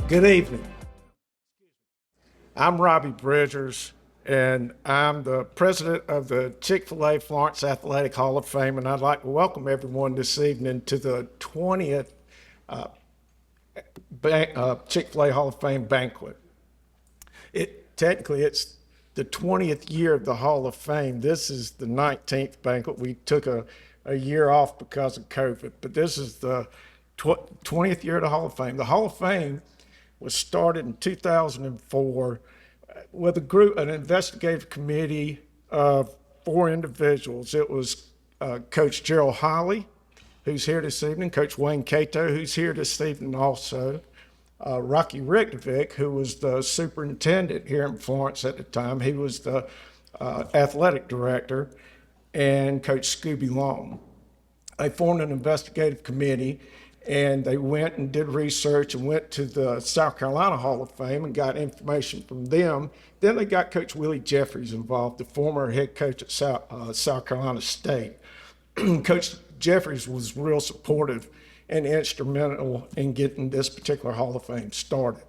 Good evening. I'm Robbie Bridgers, and I'm the president of the Chick-fil-A Florence Athletic Hall of Fame, and I'd like to welcome everyone this evening to the 20th Chick-fil-A Hall of Fame banquet. Technically, it's the 20th year of the Hall of Fame. This is the 19th banquet. We took a year off because of COVID, but this is the 20th year of the Hall of Fame. The Hall of Fame was started in 2004 with an investigative committee of 4 individuals. It was Coach Gerald Holly, who's here this evening, Coach Wayne Cato, who's here this evening also, Rocky Richtovic, who was the superintendent here in Florence at the time. He was the athletic director, and Coach Scooby Long. They formed an investigative committee, and they went and did research and went to the South Carolina Hall of Fame and got information from them. Then they got Coach Willie Jeffries involved, the former head coach at South Carolina State. Coach Jeffries was real supportive and instrumental in getting this particular Hall of Fame started.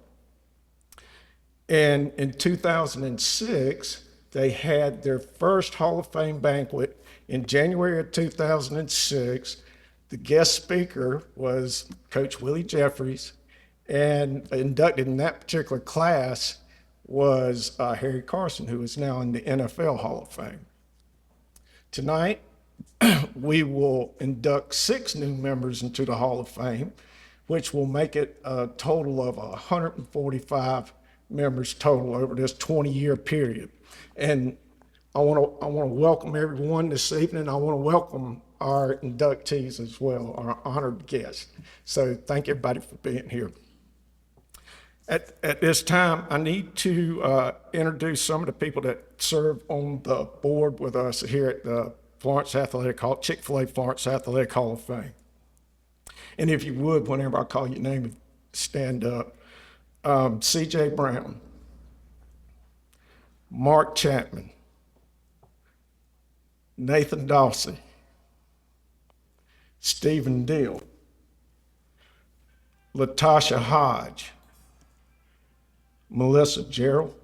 And in 2006, they had their first Hall of Fame banquet in January of 2006. The guest speaker was Coach Willie Jeffries, and inducted in that particular class was Harry Carson, who is now in the NFL Hall of Fame. Tonight, we will induct 6 new members into the Hall of Fame, which will make it a total of 145 members total over this 20-year period. And I want to welcome everyone this evening. I want to welcome our inductees as well, our honored guests. So thank everybody for being here. At this time, I need to introduce some of the people that serve on the board with us here at the Chick-fil-A Florence Athletic Hall of Fame. And if you would, whenever I call your name, stand up. C.J. Brown, Mark Chapman, Nathan Dawsey, Stephen Deal, Latasha Hodge, Melissa Gerald,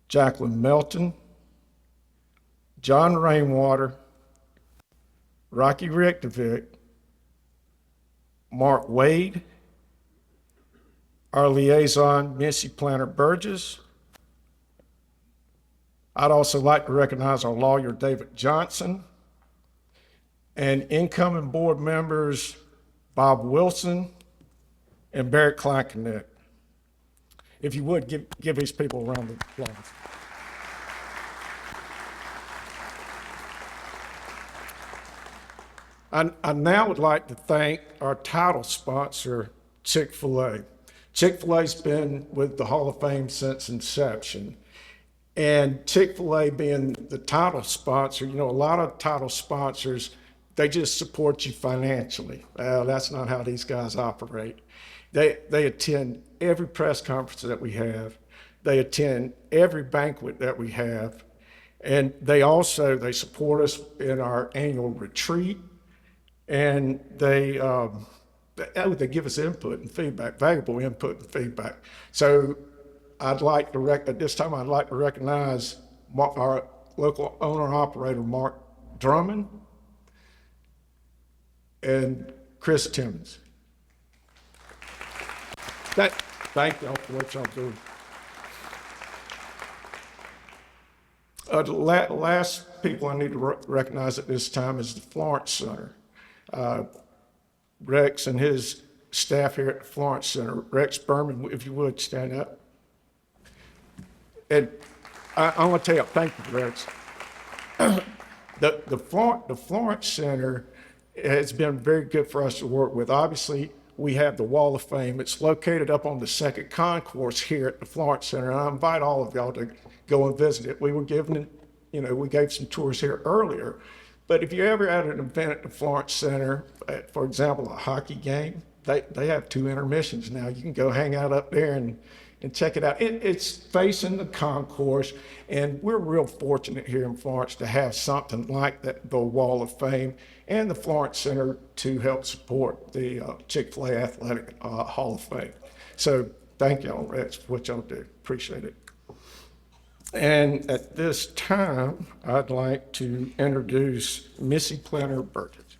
Jacqueline Melton, John Rainwater, Rocky Richtovic, Mark Wade, our liaison, Missy Planter Burgess. I'd also like to recognize our lawyer, David Johnson, and incoming board members, Bob Wilson and Barrett Kleinkinet. If you would, give these people a round of applause. I now would like to thank our title sponsor, Chick-fil-A. Chick-fil-A's been with the Hall of Fame since inception. And Chick-fil-A being the title sponsor, a lot of title sponsors, they just support you financially. Well, that's not how these guys operate. They attend every press conference that we have. They attend every banquet that we have. And they support us in our annual retreat. And they give us input and feedback, valuable input and feedback. So at this time, I'd like to recognize our local owner-operator, Mark Drummond, and Chris Timmons. Thank y'all for what y'all do. The last people I need to recognize at this time is the Florence Center. Rex and his staff here at the Florence Center. Rex Berman, if you would, stand up. And I want to tell you, thank you, Rex. The Florence Center has been very good for us to work with. Obviously, we have the Wall of Fame. It's located up on the second concourse here at the Florence Center, and I invite all of y'all to go and visit it. We gave some tours here earlier, but if you ever had an event at the Florence Center, for example, a hockey game, they have 2 intermissions now. You can go hang out up there and check it out. It's facing the concourse, and we're real fortunate here in Florence to have something like that, the Wall of Fame and the Florence Center to help support the Chick-fil-A Athletic Hall of Fame. So thank y'all, that's what y'all do, appreciate it. And at this time, I'd like to introduce Missy Planner Burgess.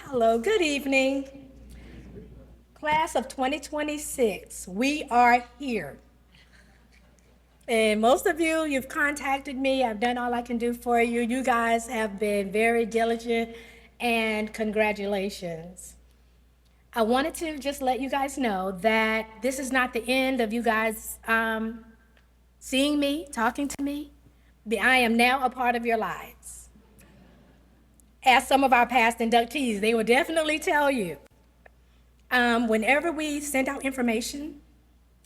Hello, good evening. Class of 2026, we are here. And most of you, you've contacted me. I've done all I can do for you. You guys have been very diligent, and congratulations. I wanted to just let you guys know that this is not the end of you guys seeing me, talking to me. I am now a part of your lives. As some of our past inductees, they will definitely tell you. Whenever we send out information,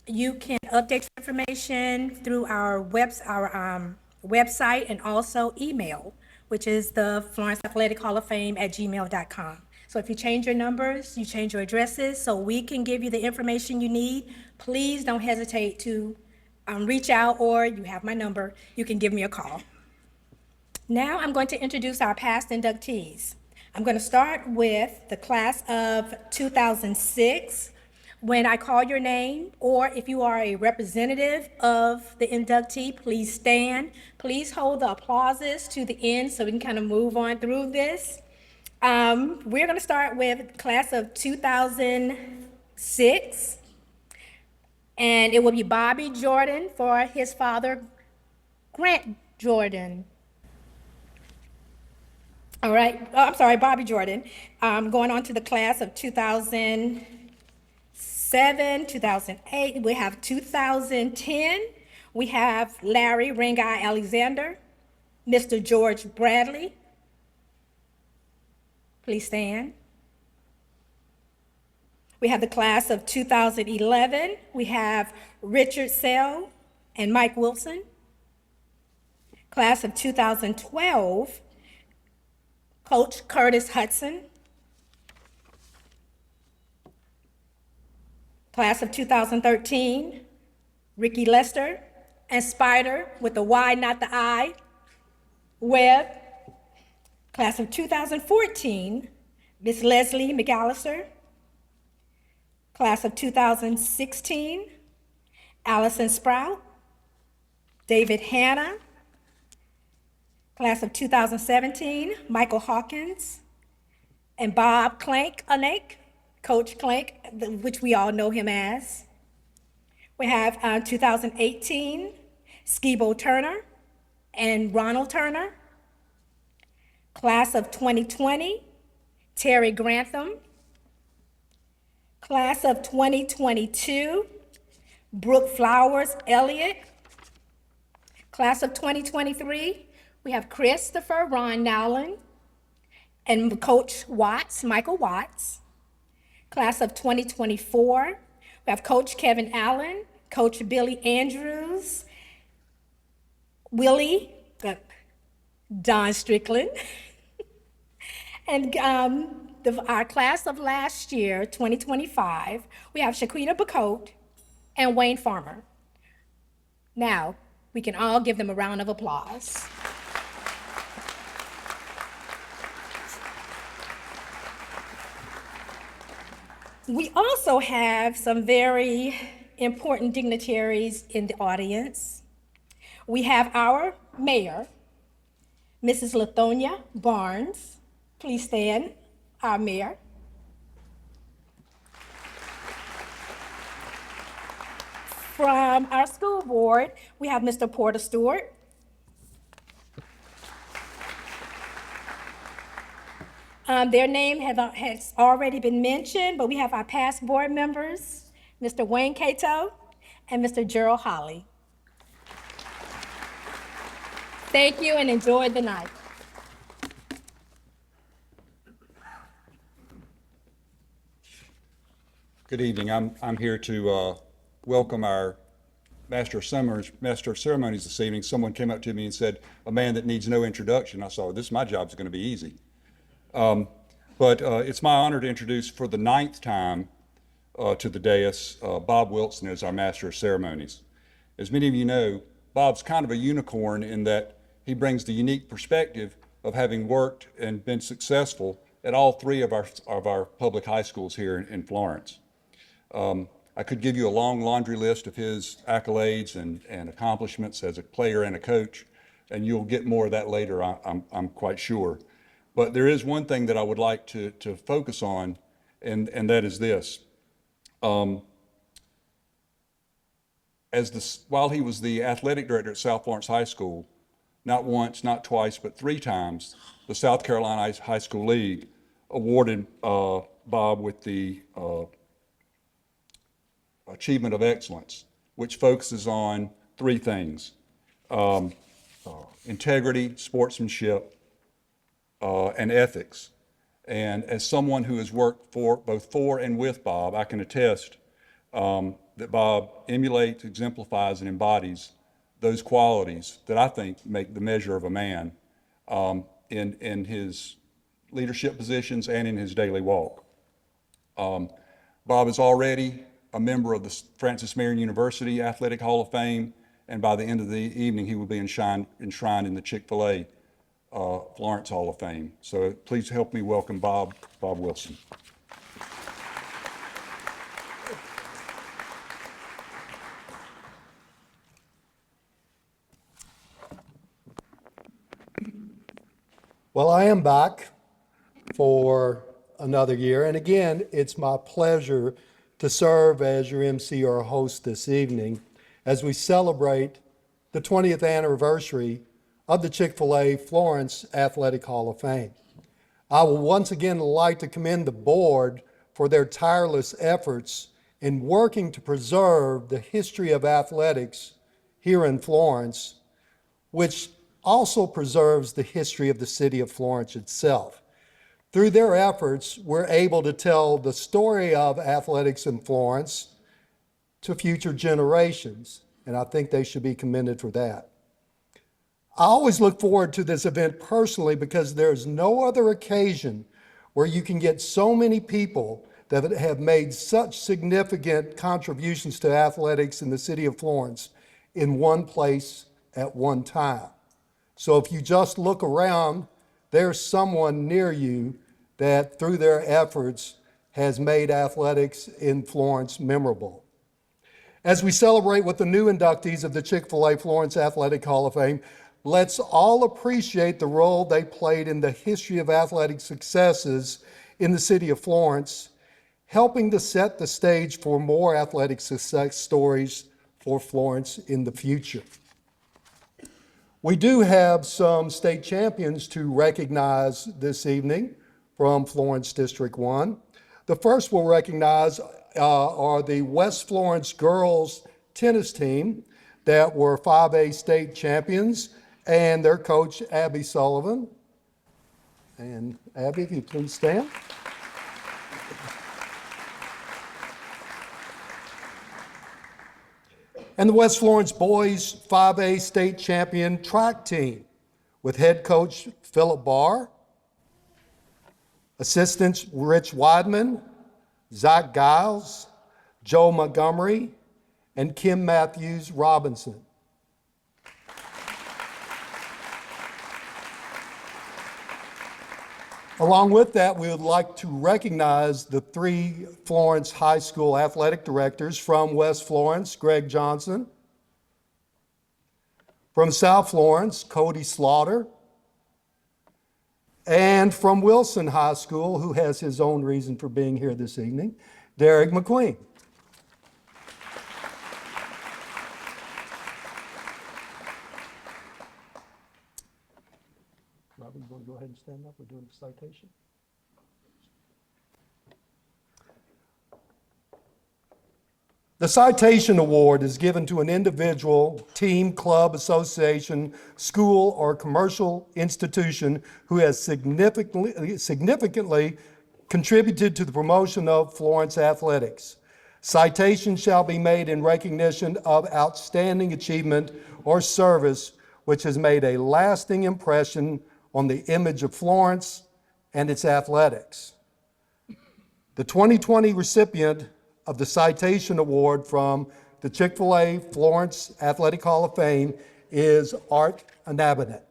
you can update your information through our website and also email, which is the Florence Athletic Hall of Fame at gmail.com. So if you change your numbers, you change your addresses, so we can give you the information you need, please don't hesitate to reach out, or you have my number, you can give me a call. Now I'm going to introduce our past inductees. I'm going to start with the class of 2006. When I call your name, or if you are a representative of the inductee, please stand. Please hold the applauses to the end so we can kind of move on through this. We're going to start with class of 2006, and it will be Bobby Jordan for his father, Grant Jordan. All right, I'm sorry, Bobby Jordan. Going on to the class of 2007, 2008, we have 2010. We have Larry Ring Eye Alexander, Mr. George Bradley. Please stand. We have the class of 2011. We have Richard Sell and Mike Wilson. Class of 2012, Coach Curtis Hudson. Class of 2013, Ricky Lester and Spider with the Y, not the I, Webb. Class of 2014, Miss Leslie McAllister. Class of 2016, Allison Sprout, David Hanna. Class of 2017, Michael Hawkins and Bob Clank, Coach Clank, which we all know him as. We have 2018, Skibo Turner and Ronald Turner. Class of 2020, Terry Grantham. Class of 2022, Brooke Flowers Elliott. Class of 2023, we have Christopher Ron Nowlin and Coach Watts, Michael Watts. Class of 2024, we have Coach Kevin Allen, Coach Billy Andrews, Don Strickland, and our class of last year, 2025, we have Shaquita Bacote and Wayne Farmer. Now, we can all give them a round of applause. We also have some very important dignitaries in the audience. We have our mayor, Mrs. Lithonia Barnes. Please stand, our mayor. From our school board, we have Mr. Porter Stewart. Their name has already been mentioned, but we have our past board members, Mr. Wayne Cato and Mr. Gerald Holly. Thank you and enjoy the night. Good evening. I'm here to welcome our Master of Ceremonies this evening. Someone came up to me and said, "A man that needs no introduction." I saw, my job is going to be easy. But it's my honor to introduce for the 9th time to the dais, Bob Wilson as our Master of Ceremonies. As many of you know, Bob's kind of a unicorn in that he brings the unique perspective of having worked and been successful at all three of our public high schools here in Florence. I could give you a long laundry list of his accolades and accomplishments as a player and a coach, and you'll get more of that later, I'm quite sure. But there is one thing that I would like to focus on, and that is this. While he was the athletic director at South Florence High School, not once, not twice, but 3 times, the South Carolina High School League awarded Bob with the Achievement of Excellence, which focuses on 3 things: integrity, sportsmanship, and ethics. And as someone who has worked both for and with Bob, I can attest that Bob emulates, exemplifies, and embodies those qualities that I think make the measure of a man in his leadership positions and in his daily walk. Bob is already a member of the Francis Marion University Athletic Hall of Fame, and by the end of the evening, he will be enshrined in the Chick-fil-A Florence Hall of Fame. So please help me welcome Bob Wilson. Well, I am back for another year, and again, it's my pleasure to serve as your MC or host this evening as we celebrate the 20th anniversary of the Chick-fil-A Florence Athletic Hall of Fame. I will once again like to commend the board for their tireless efforts in working to preserve the history of athletics here in Florence, which also preserves the history of the city of Florence itself. Through their efforts, we're able to tell the story of athletics in Florence to future generations, and I think they should be commended for that. I always look forward to this event personally because there's no other occasion where you can get so many people that have made such significant contributions to athletics in the city of Florence in one place at one time. So if you just look around, there's someone near you that through their efforts has made athletics in Florence memorable. As we celebrate with the new inductees of the Chick-fil-A Florence Athletic Hall of Fame, let's all appreciate the role they played in the history of athletic successes in the city of Florence, helping to set the stage for more athletic success stories for Florence in the future. We do have some state champions to recognize this evening from Florence District 1. The first we'll recognize are the West Florence girls tennis team that were 5A state champions, and their coach, Abby Sullivan. And Abby, if you please stand. And the West Florence boys 5A state champion track team with head coach Philip Barr, assistants Rich Weidman, Zach Giles, Joe Montgomery, and Kim Matthews Robinson. Along with that, we would like to recognize the 3 Florence High School athletic directors from West Florence, Greg Johnson, from South Florence, Cody Slaughter, and from Wilson High School, who has his own reason for being here this evening, Derek McQueen. Robin, you want to go ahead and stand up? We're doing the citation. The Citation Award is given to an individual, team, club, association, school, or commercial institution who has significantly contributed to the promotion of Florence athletics. Citation shall be made in recognition of outstanding achievement or service which has made a lasting impression on the image of Florence and its athletics. The 2020 recipient of the Citation Award from the Chick-fil-A Florence Athletic Hall of Fame is Art Inabinet.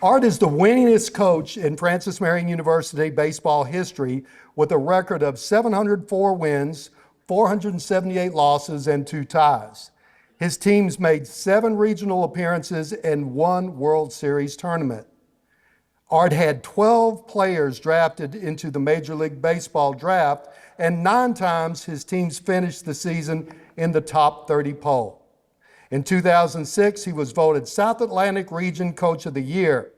Art is the winningest coach in Francis Marion University baseball history with a record of 704 wins, 478 losses, and 2 ties. His teams made 7 regional appearances and 1 World Series tournament. Art had 12 players drafted into the Major League Baseball draft, and 9 times his teams finished the season in the top 30 poll. In 2006, he was voted South Atlantic Region Coach of the Year.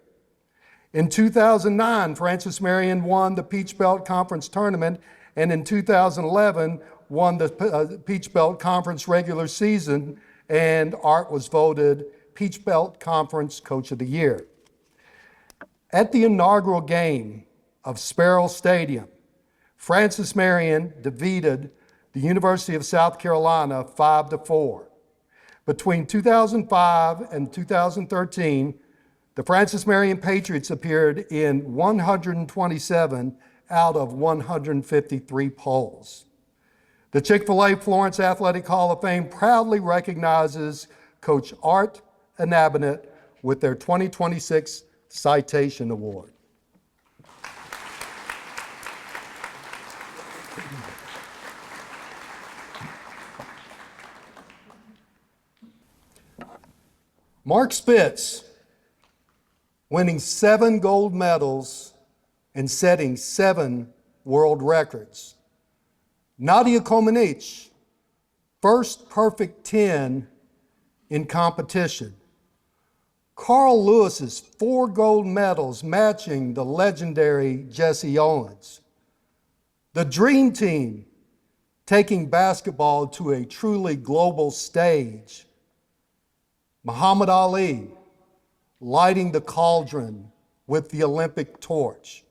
In 2009, Francis Marion won the Peach Belt Conference tournament, and in 2011, won the Peach Belt Conference regular season, and Art was voted Peach Belt Conference Coach of the Year. At the inaugural game of Sparrow Stadium, Francis Marion defeated the University of South Carolina 5-4. Between 2005 and 2013, the Francis Marion Patriots appeared in 127 out of 153 polls. The Chick-fil-A Florence Athletic Hall of Fame proudly recognizes Coach Art Inabinet with their 2026 Citation Award. Mark Spitz, winning 7 gold medals and setting 7 world records. Nadia Comaneci, first perfect 10 in competition. Carl Lewis's 4 gold medals matching the legendary Jesse Owens. The Dream Team taking basketball to a truly global stage. Muhammad Ali lighting the cauldron with the Olympic torch.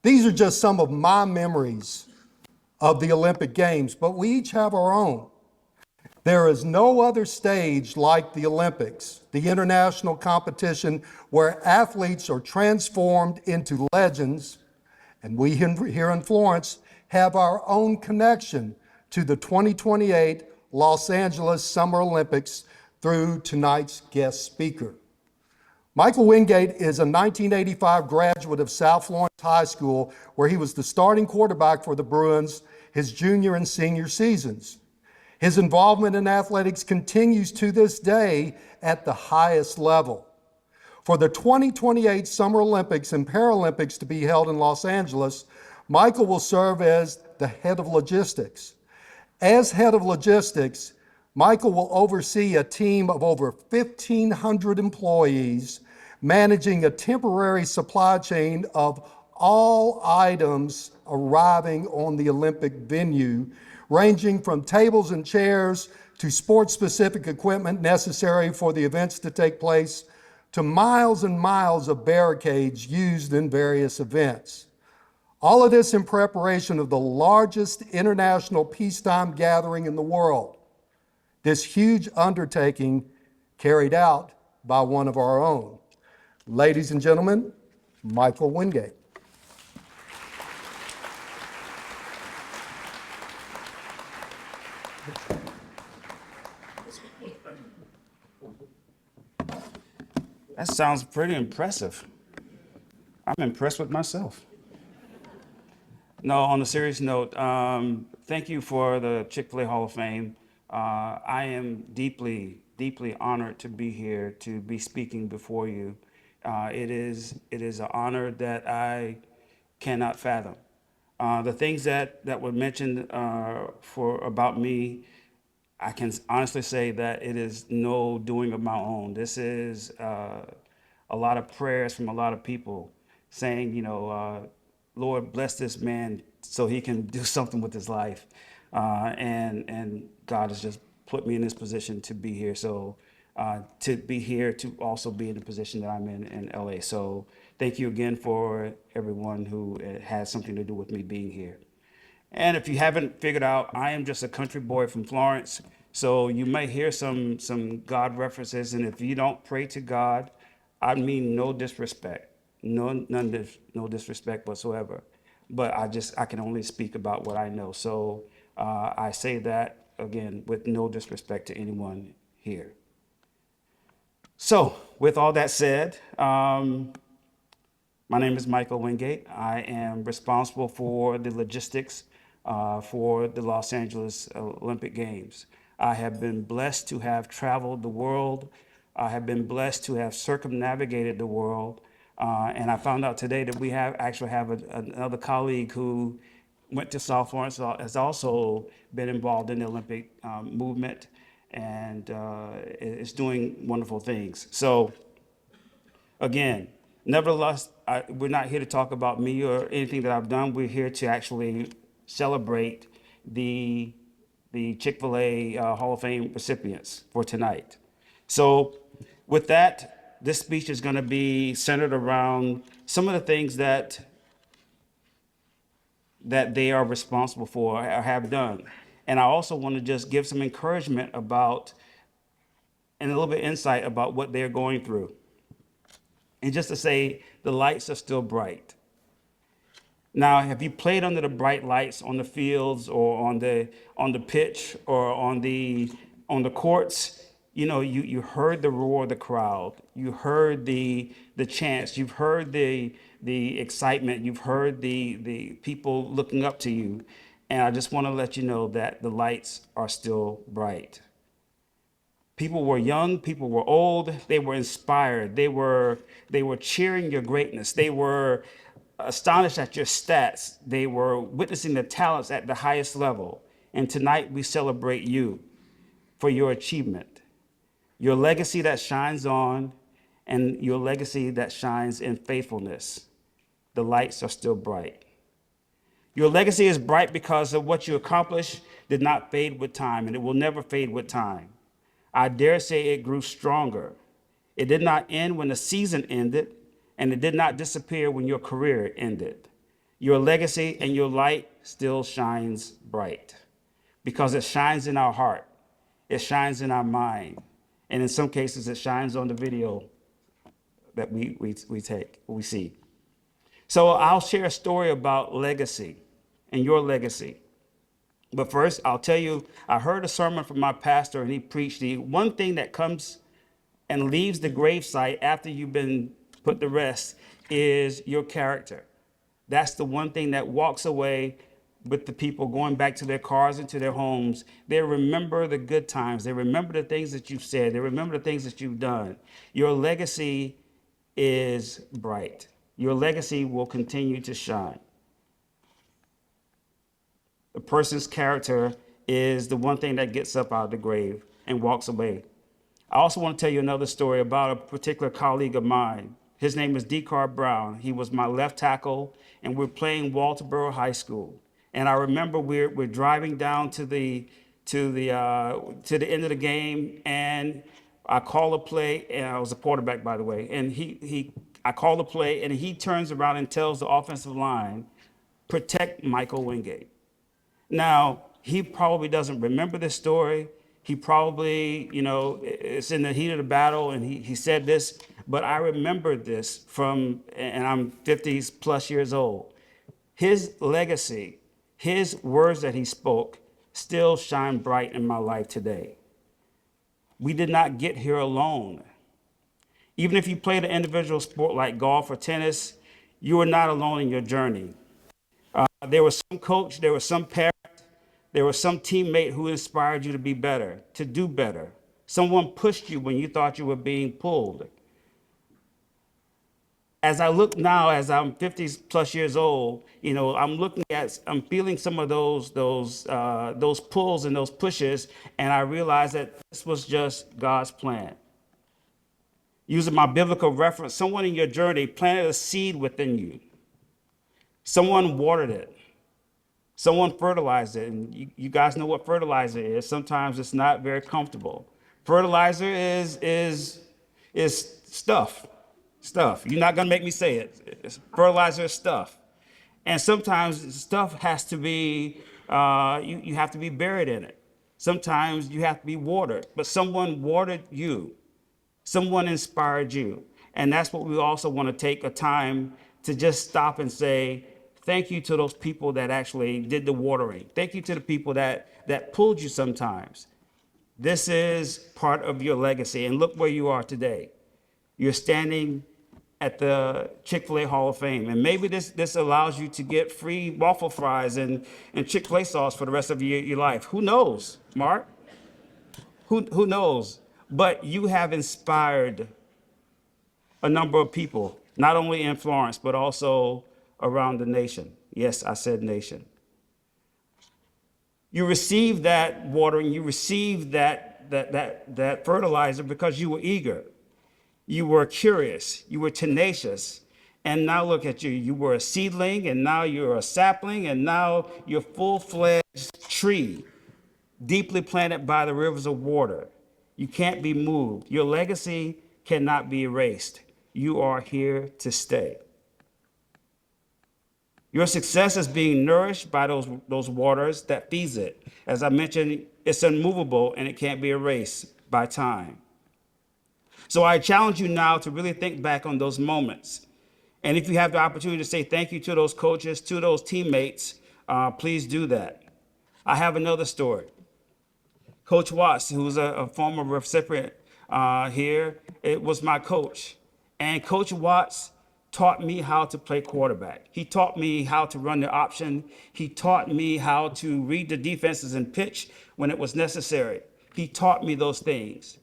These are just some of my memories of the Olympic Games, but we each have our own. There is no other stage like the Olympics, the international competition where athletes are transformed into legends, and we here in Florence have our own connection to the 2028 Los Angeles Summer Olympics through tonight's guest speaker. Michael Wingate is a 1985 graduate of South Florence High School, where he was the starting quarterback for the Bruins his junior and senior seasons. His involvement in athletics continues to this day at the highest level. For the 2028 Summer Olympics and Paralympics to be held in Los Angeles, Michael will serve as the head of logistics. As head of logistics, Michael will oversee a team of over 1,500 employees, managing a temporary supply chain of all items arriving on the Olympic venue, ranging from tables and chairs to sports-specific equipment necessary for the events to take place, to miles and miles of barricades used in various events. All of this in preparation of the largest international peacetime gathering in the world. This huge undertaking carried out by one of our own. Ladies and gentlemen, Michael Wingate. That sounds pretty impressive. I'm impressed with myself. No, on a serious note, thank you for the Chick-fil-A Hall of Fame. I am deeply, deeply honored to be here, to be speaking before you. It is an honor that I cannot fathom. The things that were mentioned about me, I can honestly say that it is no doing of my own. This is a lot of prayers from a lot of people saying, Lord, bless this man so he can do something with his life. And God has just put me in this position to be here. So to be here, to also be in the position that I'm in LA. So thank you again for everyone who has something to do with me being here. And if you haven't figured out, I am just a country boy from Florence. So you may hear some God references. And if you don't pray to God, I mean no disrespect, no disrespect whatsoever. But I can only speak about what I know. So I say that again with no disrespect to anyone here. So, with all that said, my name is Michael Wingate. I am responsible for the logistics for the Los Angeles Olympic Games. I have been blessed to have traveled the world. I have been blessed to have circumnavigated the world. And I found out today that we actually have another colleague who went to South Florence, has also been involved in the Olympic movement, and is doing wonderful things. So again, nevertheless, we're not here to talk about me or anything that I've done. We're here to actually celebrate the Chick-fil-A Hall of Fame recipients for tonight. So with that, this speech is going to be centered around some of the things that they are responsible for or have done. And I also want to just give some encouragement about and a little bit insight about what they're going through. And just to say, the lights are still bright. Now, have you played under the bright lights on the fields or on the pitch or on the courts? You know, you heard the roar of the crowd. You heard the chants. You've heard the excitement. You've heard the people looking up to you. And I just want to let you know that the lights are still bright. People were young, people were old, they were inspired, they were cheering your greatness, they were astonished at your stats, they were witnessing the talents at the highest level. And tonight we celebrate you for your achievement, your legacy that shines on, and your legacy that shines in faithfulness. The lights are still bright. Your legacy is bright because of what you accomplished did not fade with time, and it will never fade with time. I dare say it grew stronger. It did not end when the season ended, and it did not disappear when your career ended. Your legacy and your light still shines bright because it shines in our heart, it shines in our mind, and in some cases it shines on the video that we see. So I'll share a story about legacy and your legacy. But first, I'll tell you, I heard a sermon from my pastor, and he preached the one thing that comes and leaves the gravesite after you've been put to rest is your character. That's the one thing that walks away with the people going back to their cars and to their homes. They remember the good times. They remember the things that you've said. They remember the things that you've done. Your legacy is bright. Your legacy will continue to shine. A person's character is the one thing that gets up out of the grave and walks away. I also want to tell you another story about a particular colleague of mine. His name is Decar Brown. He was my left tackle, and we're playing Walterboro High School. And I remember we're driving down to the end of the game, and I call a play, and I was a quarterback, by the way. And I call the play, and he turns around and tells the offensive line, "Protect Michael Wingate." Now, he probably doesn't remember this story. He probably, it's in the heat of the battle, and he said this, but I remember this and I'm 50 plus years old. His legacy, his words that he spoke still shine bright in my life today. We did not get here alone. Even if you played an individual sport like golf or tennis, you are not alone in your journey. There was some coach, there was some parent, there was some teammate who inspired you to be better, to do better. Someone pushed you when you thought you were being pulled. As I look now, as I'm 50 plus years old, I'm feeling some of those pulls and those pushes, and I realize that this was just God's plan. Using my biblical reference, someone in your journey planted a seed within you. Someone watered it. Someone fertilized it. And you guys know what fertilizer is. Sometimes it's not very comfortable. Fertilizer is stuff. Stuff. You're not going to make me say it. Fertilizer is stuff. And sometimes stuff has to be, you have to be buried in it. Sometimes you have to be watered. But someone watered you. Someone inspired you. And that's what we also want to take a time to just stop and say, thank you to those people that actually did the watering. Thank you to the people that pulled you sometimes. This is part of your legacy. And look where you are today. You're standing at the Chick-fil-A Hall of Fame. And maybe this allows you to get free waffle fries and Chick-fil-A sauce for the rest of your life. Who knows, Mark? Who knows? But you have inspired a number of people, not only in Florence, but also around the nation. Yes, I said nation. You received that watering, you received that fertilizer because you were eager. You were curious, you were tenacious, and now look at you. You were a seedling, and now you're a sapling, and now you're a full-fledged tree, deeply planted by the rivers of water. You can't be moved. Your legacy cannot be erased. You are here to stay. Your success is being nourished by those waters that feeds it. As I mentioned, it's unmovable and it can't be erased by time. So I challenge you now to really think back on those moments. And if you have the opportunity to say thank you to those coaches, to those teammates, please do that. I have another story. Coach Watts, who's a former recipient here, it was my coach. And Coach Watts taught me how to play quarterback. He taught me how to run the option. He taught me how to read the defenses and pitch when it was necessary. He taught me those things.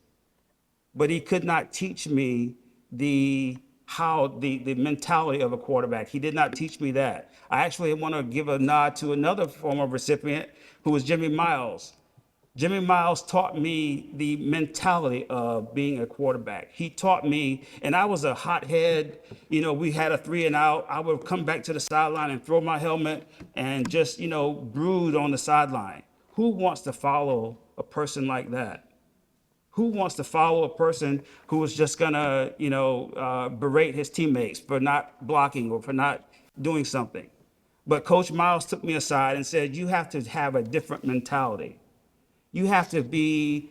But he could not teach me the mentality of a quarterback. He did not teach me that. I actually want to give a nod to another former recipient who was Jimmy Miles. Jimmy Miles taught me the mentality of being a quarterback. He taught me, and I was a hothead. You know, we had a 3 and out. I would come back to the sideline and throw my helmet and just, brood on the sideline. Who wants to follow a person like that? Who wants to follow a person who is just gonna, berate his teammates for not blocking or for not doing something? But Coach Miles took me aside and said, you have to have a different mentality. You have to be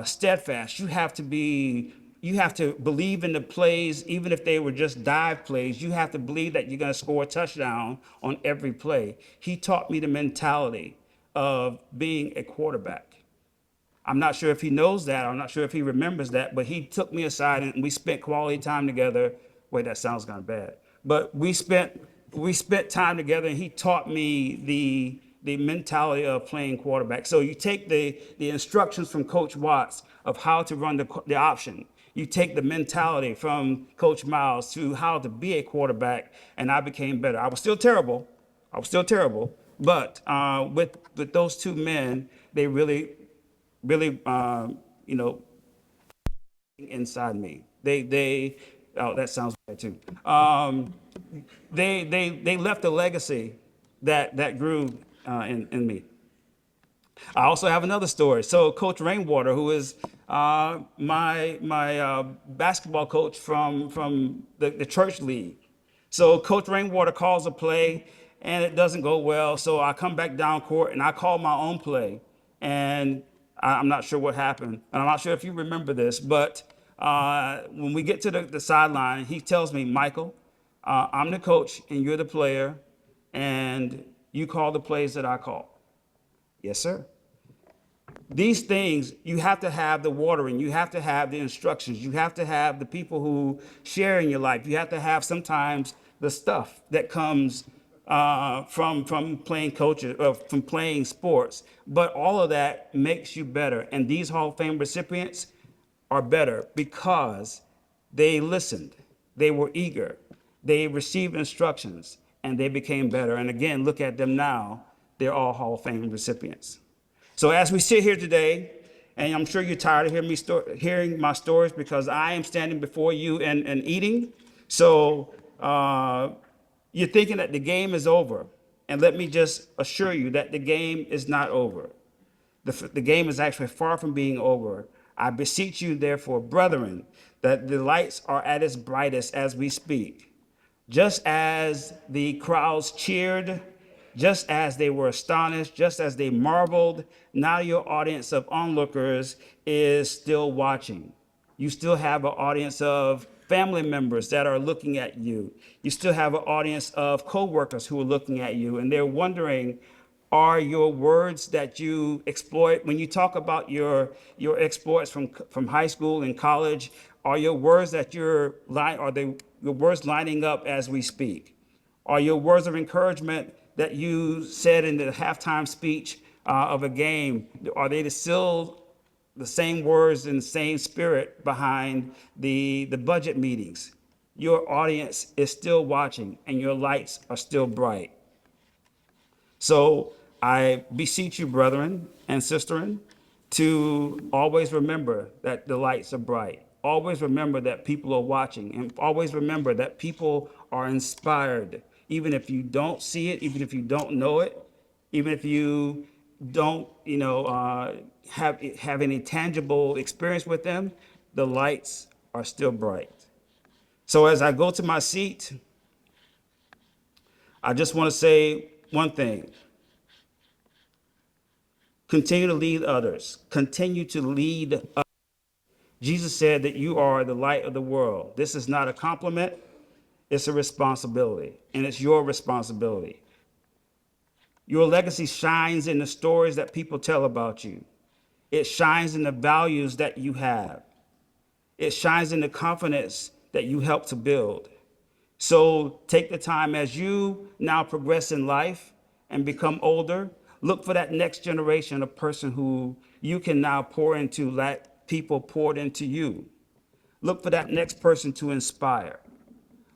steadfast. You have to believe in the plays, even if they were just dive plays. You have to believe that you're going to score a touchdown on every play. He taught me the mentality of being a quarterback. I'm not sure if he knows that. I'm not sure if he remembers that, but he took me aside and we spent quality time together. Wait, that sounds kind of bad. But we spent time together, and he taught me the mentality of playing quarterback. So you take the instructions from Coach Watts of how to run the option. You take the mentality from Coach Miles to how to be a quarterback, and I became better. I was still terrible, but with those two men, they really, inside me. That sounds bad too. They left a legacy that grew in me. I also have another story. So Coach Rainwater, who is my basketball coach from the church league. So Coach Rainwater calls a play and it doesn't go well. So I come back down court and I call my own play, and I'm not sure what happened. And I'm not sure if you remember this, but when we get to the sideline, he tells me, Michael, I'm the coach and you're the player, and you call the plays that I call. Yes, sir. These things, you have to have the watering. You have to have the instructions. You have to have the people who share in your life. You have to have sometimes the stuff that comes from playing coaches, from playing sports. But all of that makes you better. And these Hall of Fame recipients are better because they listened. They were eager. They received instructions, and they became better. And again, look at them now. They're all Hall of Fame recipients. So as we sit here today, and I'm sure you're tired of hearing my stories because I am standing before you and eating. So you're thinking that the game is over. And let me just assure you that the game is not over. The game is actually far from being over. I beseech you, therefore, brethren, that the lights are at its brightest as we speak. Just as the crowds cheered, just as they were astonished, just as they marveled, now your audience of onlookers is still watching. You still have an audience of family members that are looking at you. You still have an audience of coworkers who are looking at you, and they're wondering, are your words that you exploit. When you talk about your exploits from high school and college, are your words that are they your words lining up as we speak? Are your words of encouragement that you said in the halftime speech of a game, are they still the same words and the same spirit behind the budget meetings? Your audience is still watching and your lights are still bright. So I beseech you, brethren and sisterin, to always remember that the lights are bright. Always remember that people are watching, and always remember that people are inspired. Even if you don't see it, even if you don't know it, even if you don't, have any tangible experience with them, the lights are still bright. So as I go to my seat, I just want to say one thing. Continue to lead others. Continue to lead others. Jesus said that you are the light of the world. This is not a compliment, it's a responsibility, and it's your responsibility. Your legacy shines in the stories that people tell about you. It shines in the values that you have. It shines in the confidence that you help to build. So take the time as you now progress in life and become older. Look for that next generation of person who you can now pour into, like people poured into you. Look for that next person to inspire.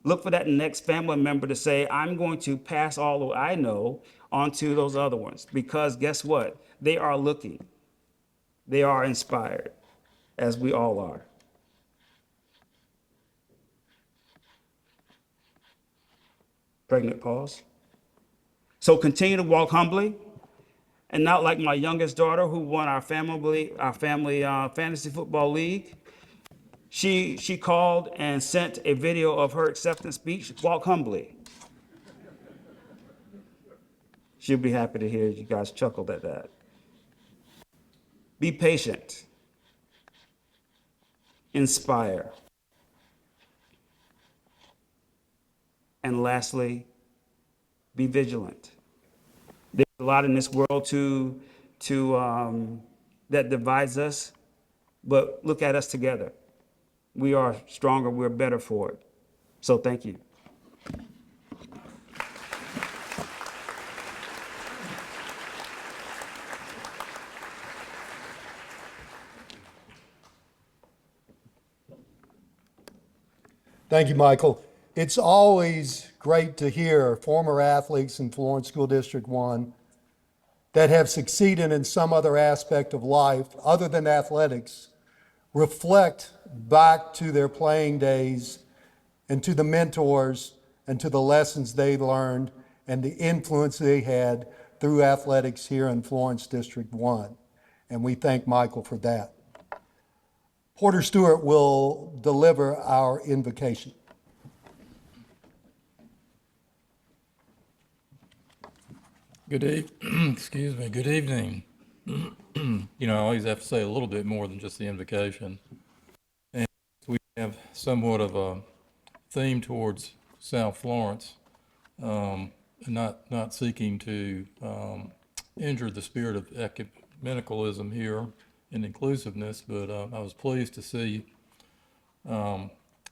Look for that next family member to say, I'm going to pass all that I know onto those other ones. Because guess what? They are looking. They are inspired, as we all are. Pregnant pause. So continue to walk humbly, and not like my youngest daughter who won our family fantasy football league. She called and sent a video of her acceptance speech. Walk humbly. She'll be happy to hear you guys chuckled at that. Be patient. Inspire. And lastly, be vigilant. There's a lot in this world that divides us, but look at us together. We are stronger, we're better for it. So thank you. Thank you, Michael. It's always great to hear former athletes in Florence School District 1 that have succeeded in some other aspect of life other than athletics reflect back to their playing days and to the mentors and to the lessons they learned and the influence they had through athletics here in Florence District 1. And we thank Michael for that. Porter Stewart will deliver our invocation. Good evening. I always have to say a little bit more than just the invocation. And we have somewhat of a theme towards South Florence, not seeking to injure the spirit of ecumenicalism here and inclusiveness, but I was pleased to see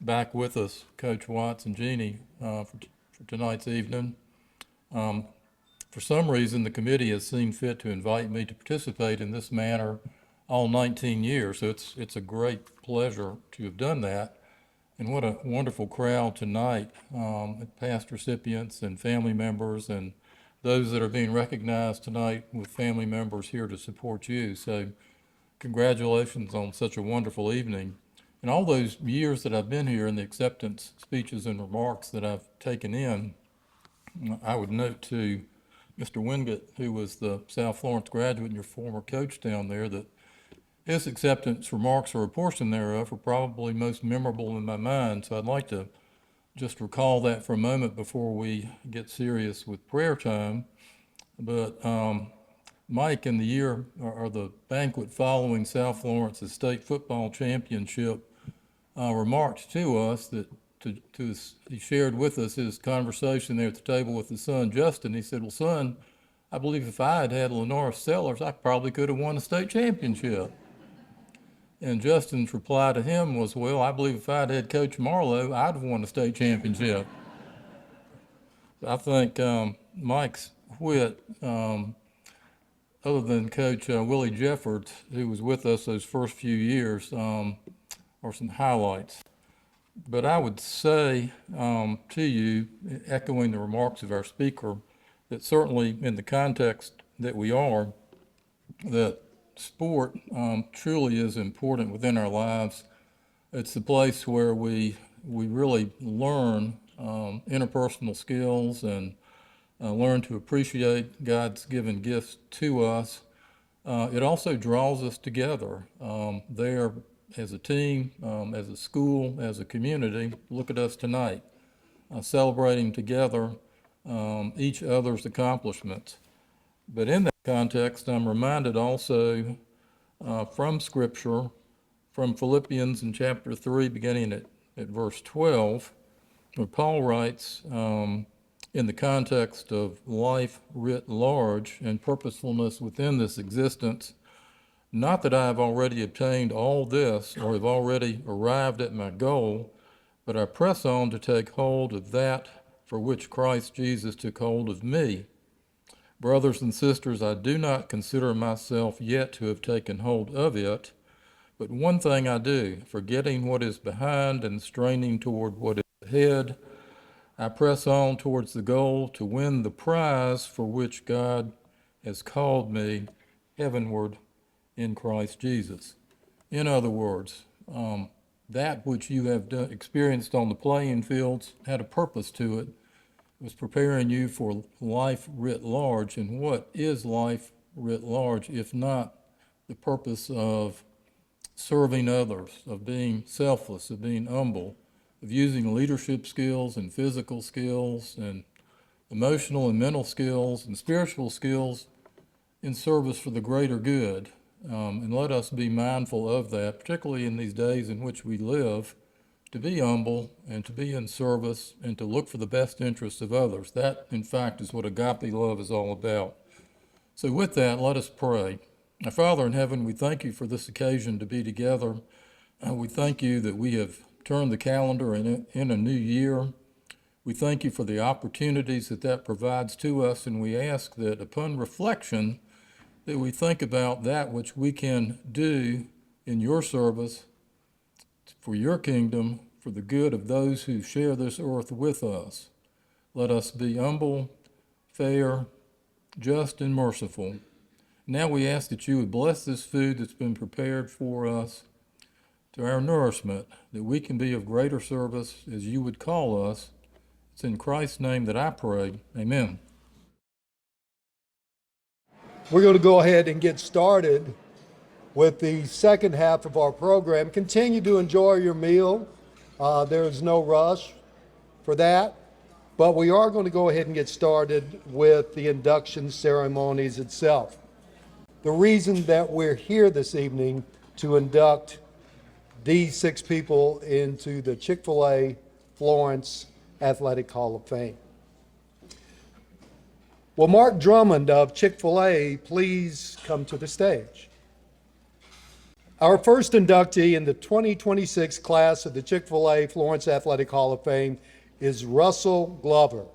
back with us Coach Watts and Jeannie for tonight's evening. For some reason, the committee has seen fit to invite me to participate in this manner all 19 years, so it's a great pleasure to have done that. And what a wonderful crowd tonight, past recipients and family members and those that are being recognized tonight with family members here to support you. So congratulations on such a wonderful evening. And all those years that I've been here and the acceptance speeches and remarks that I've taken in, I would note to Mr. Wingate, who was the South Florence graduate and your former coach down there, that his acceptance remarks, or a portion thereof, are probably most memorable in my mind. So I'd like to just recall that for a moment before we get serious with prayer time. But Mike, in the year or the banquet following South Florence's state football championship, remarked to us that he shared with us his conversation there at the table with his son, Justin. He said, well, son, I believe if I had had Lenora Sellers, I probably could have won a state championship. And Justin's reply to him was, well, I believe if I'd had Coach Marlowe, I'd have won a state championship. I think Mike's wit, other than Coach Willie Jeffords, who was with us those first few years, are some highlights. But I would say to you, echoing the remarks of our speaker, that certainly in the context that we are, that sport truly is important within our lives. It's the place where we really learn interpersonal skills and learn to appreciate God's given gifts to us. It also draws us together there as a team, as a school, as a community. Look at us tonight, celebrating together each other's accomplishments. But in that context, I'm reminded also from Scripture, from Philippians in chapter 3, beginning at verse 12, where Paul writes, in the context of life writ large and purposefulness within this existence, not that I have already obtained all this or have already arrived at my goal, but I press on to take hold of that for which Christ Jesus took hold of me. Brothers and sisters, I do not consider myself yet to have taken hold of it, but one thing I do, forgetting what is behind and straining toward what is ahead, I press on towards the goal to win the prize for which God has called me heavenward in Christ Jesus. In other words, that which you have experienced on the playing fields had a purpose to it. It was preparing you for life writ large. And what is life writ large, if not the purpose of serving others, of being selfless, of being humble, of using leadership skills and physical skills and emotional and mental skills and spiritual skills in service for the greater good. And let us be mindful of that, particularly in these days in which we live, to be humble and to be in service and to look for the best interests of others. That, in fact, is what agape love is all about. So with that, let us pray. Our Father in heaven, we thank you for this occasion to be together. We thank you that we have turned the calendar in a new year. We thank you for the opportunities that provides to us, and we ask that upon reflection, that we think about that which we can do in your service, for your kingdom, for the good of those who share this earth with us. Let us be humble, fair, just, and merciful. Now we ask that you would bless this food that's been prepared for us to our nourishment, that we can be of greater service as you would call us. It's in Christ's name that I pray. Amen. We're going to go ahead and get started with the second half of our program. Continue to enjoy your meal. There is no rush for that, but we are going to go ahead and get started with the induction ceremonies itself. The reason that we're here this evening to induct these 6 people into the Chick-fil-A Florence Athletic Hall of Fame. Will Mark Drummond of Chick-fil-A please come to the stage? Our first inductee in the 2026 class of the Chick-fil-A Florence Athletic Hall of Fame is Russell Glover.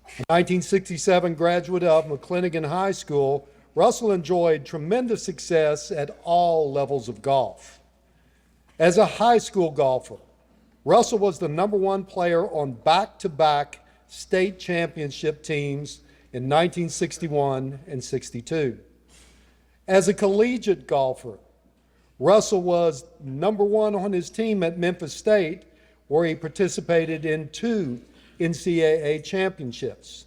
A 1967 graduate of McClinigan High School, Russell enjoyed tremendous success at all levels of golf. As a high school golfer, Russell was the #1 player on back-to-back state championship teams in 1961 and 62. As a collegiate golfer, Russell was #1 on his team at Memphis State, where he participated in 2 NCAA championships.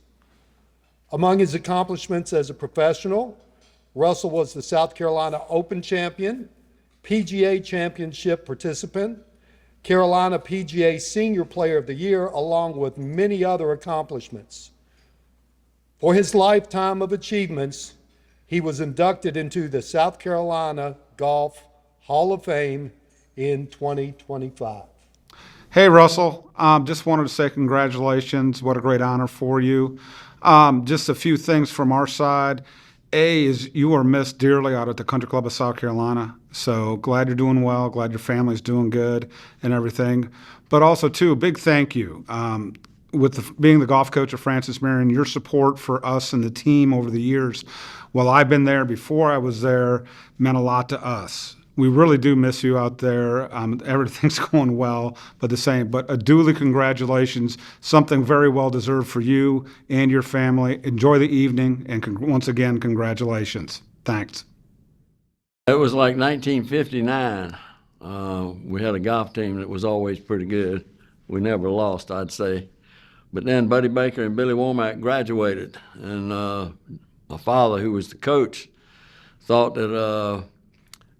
Among his accomplishments as a professional, Russell was the South Carolina Open champion, PGA Championship participant, Carolina PGA Senior Player of the Year, along with many other accomplishments. For his lifetime of achievements, he was inducted into the South Carolina Golf Hall of Fame in 2025. Hey, Russell. Just wanted to say congratulations. What a great honor for you. Just a few things from our side. A is you are missed dearly out at the Country Club of South Carolina. So glad you're doing well. Glad your family's doing good and everything. But also, too, a big thank you. Being the golf coach of Francis Marion, your support for us and the team over the years, while I've been there, before I was there, meant a lot to us. We really do miss you out there. Everything's going well, but the same. But a duly congratulations, something very well deserved for you and your family. Enjoy the evening, and once again, congratulations. Thanks. It was like 1959. We had a golf team that was always pretty good. We never lost, I'd say. But then Buddy Baker and Billy Womack graduated, and my father, who was the coach, thought that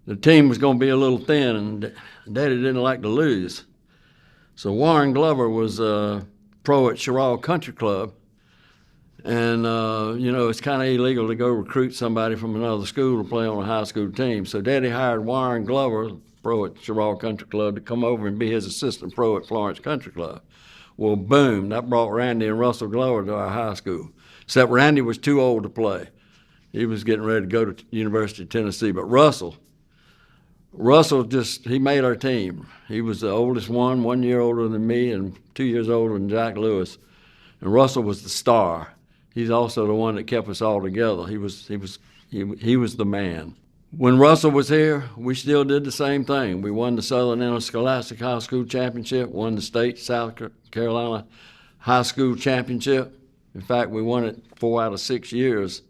the team was going to be a little thin, and Daddy didn't like to lose. So Warren Glover was a pro at Chirag Country Club, and it's kind of illegal to go recruit somebody from another school to play on a high school team. So Daddy hired Warren Glover, pro at Chirag Country Club, to come over and be his assistant pro at Florence Country Club. Well, boom, that brought Randy and Russell Glover to our high school. Except Randy was too old to play. He was getting ready to go to University of Tennessee. But Russell he made our team. He was the oldest 1 year older than me and 2 years older than Jack Lewis. And Russell was the star. He's also the one that kept us all together. He was the man. When Russell was here, we still did the same thing. We won the Southern Interscholastic High School Championship, won the state South Carolina High School Championship. In fact, we won it 4 out of 6 years.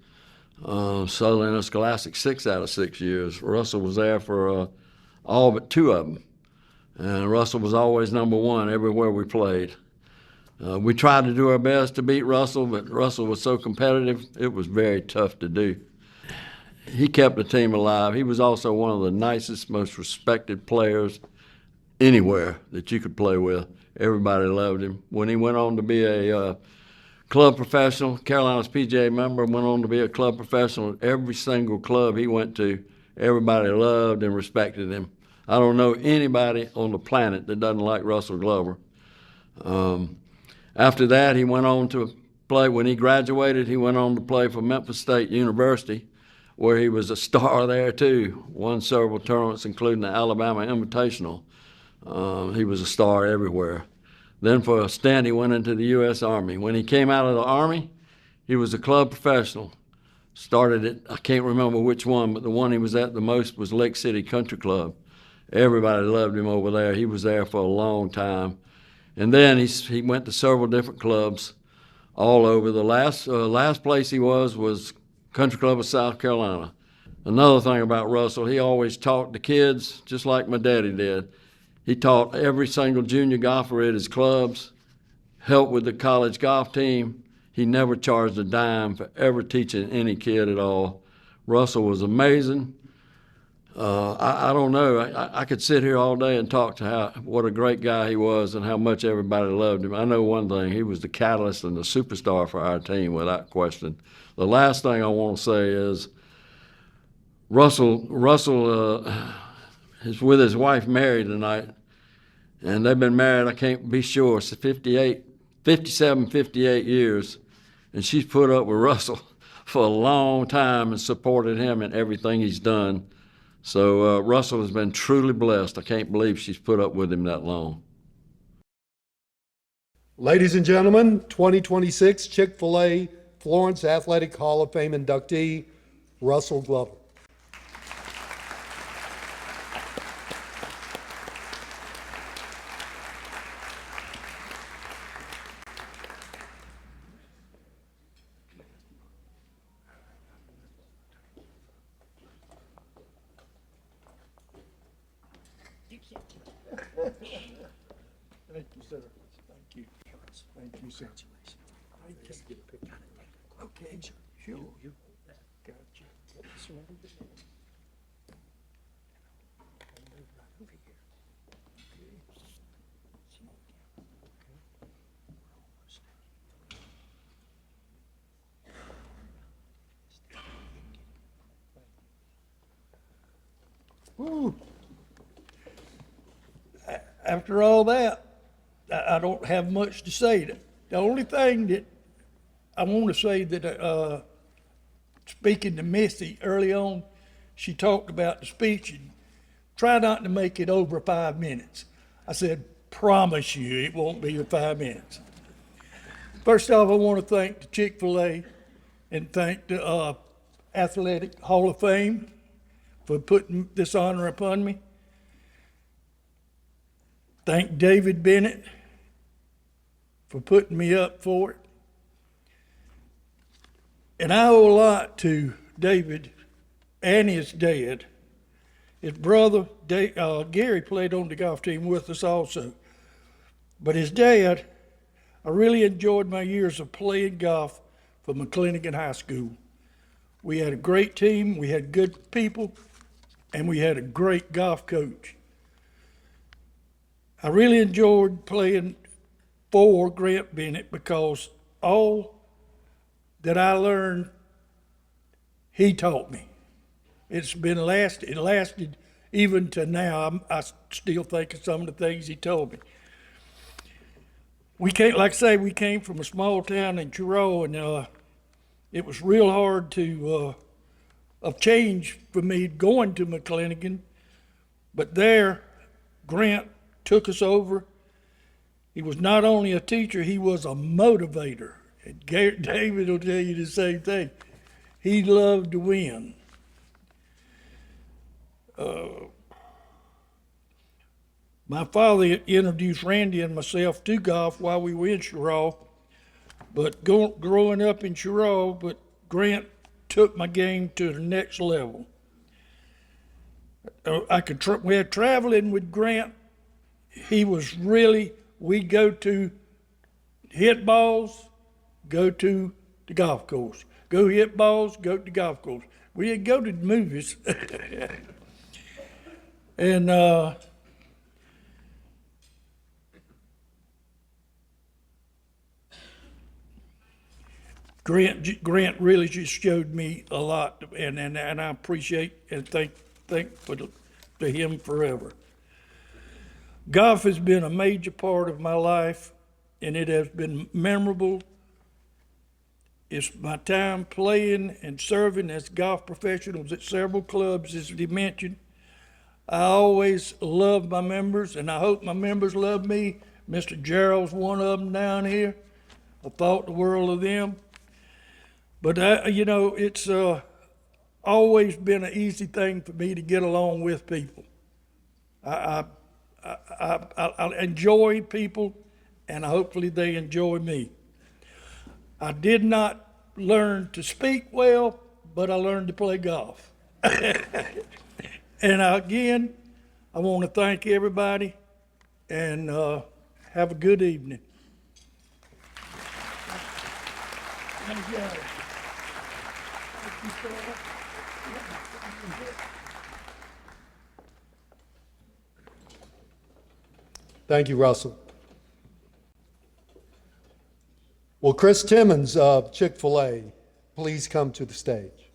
Southern Interscholastic 6 out of 6 years. Russell was there for all but 2 of them. And Russell was always number 1 everywhere we played. We tried to do our best to beat Russell, but Russell was so competitive, it was very tough to do. He kept the team alive. He was also one of the nicest, most respected players anywhere that you could play with. Everybody loved him. When he went on to be a club professional, Carolina's PGA member, went on to be a club professional at every single club he went to. Everybody loved and respected him. I don't know anybody on the planet that doesn't like Russell Glover. After that, he went on to play. When he graduated, he went on to play for Memphis State University, where he was a star there too. Won several tournaments, including the Alabama Invitational. He was a star everywhere. Then for a stint, he went into the U.S. Army. When he came out of the Army, he was a club professional. Started at, I can't remember which one, but the one he was at the most was Lake City Country Club. Everybody loved him over there. He was there for a long time. And then he went to several different clubs all over. The last place he was Country Club of South Carolina. Another thing about Russell, he always taught the kids just like my daddy did. He taught every single junior golfer at his clubs, helped with the college golf team. He never charged a dime for ever teaching any kid at all. Russell was amazing. I don't know. I could sit here all day and talk to what a great guy he was and how much everybody loved him. I know one thing, he was the catalyst and the superstar for our team without question. The last thing I want to say is Russell is with his wife Mary tonight, and they've been married, I can't be sure, 57, 58 years, and she's put up with Russell for a long time and supported him in everything he's done. So Russell has been truly blessed. I can't believe she's put up with him that long. Ladies and gentlemen, 2026 Chick-fil-A Florence Athletic Hall of Fame inductee, Russell Glover. Thank you, sir. Thank you. Thank you, sir. Okay, sure. Got you. After all that, I don't have much to say. The only thing that I want to say that, speaking to Missy early on, she talked about the speech and try not to make it over 5 minutes. I said, promise you it won't be 5 minutes. First off, I want to thank the Chick-fil-A and thank the Athletic Hall of Fame for putting this honor upon me. Thank David Bennett for putting me up for it. And I owe a lot to David and his dad. His brother, Gary, played on the golf team with us also. But his dad, I really enjoyed my years of playing golf for McClinigan High School. We had a great team, we had good people, and we had a great golf coach. I really enjoyed playing for Grant Bennett because all that I learned, he taught me. It lasted even to now. I still think of some of the things he told me. We came from a small town in Chiro, and it was real hard to of change for me going to McClinigan. But there, Grant took us over. He was not only a teacher, he was a motivator. And David will tell you the same thing. He loved to win. My father introduced Randy and myself to golf while we were in Chiro, but growing up in Chiro, but Grant took my game to the next level. We had traveling with Grant. He was really, we'd go to hit balls, go to the golf course. Go hit balls, go to the golf course. We didn't go to the movies. And Grant really just showed me a lot, and I appreciate and thank to him forever. Golf has been a major part of my life, and it has been memorable. It's my time playing and serving as golf professionals at several clubs, as he mentioned. I always love my members, and I hope my members love me. Mr. Gerald's one of them down here. I thought the world of them. But, it's always been an easy thing for me to get along with people. I enjoy people, and hopefully they enjoy me. I did not learn to speak well, but I learned to play golf. And again, I want to thank everybody, and have a good evening. Thank you, Russell. Will Chris Timmons of Chick-fil-A please come to the stage?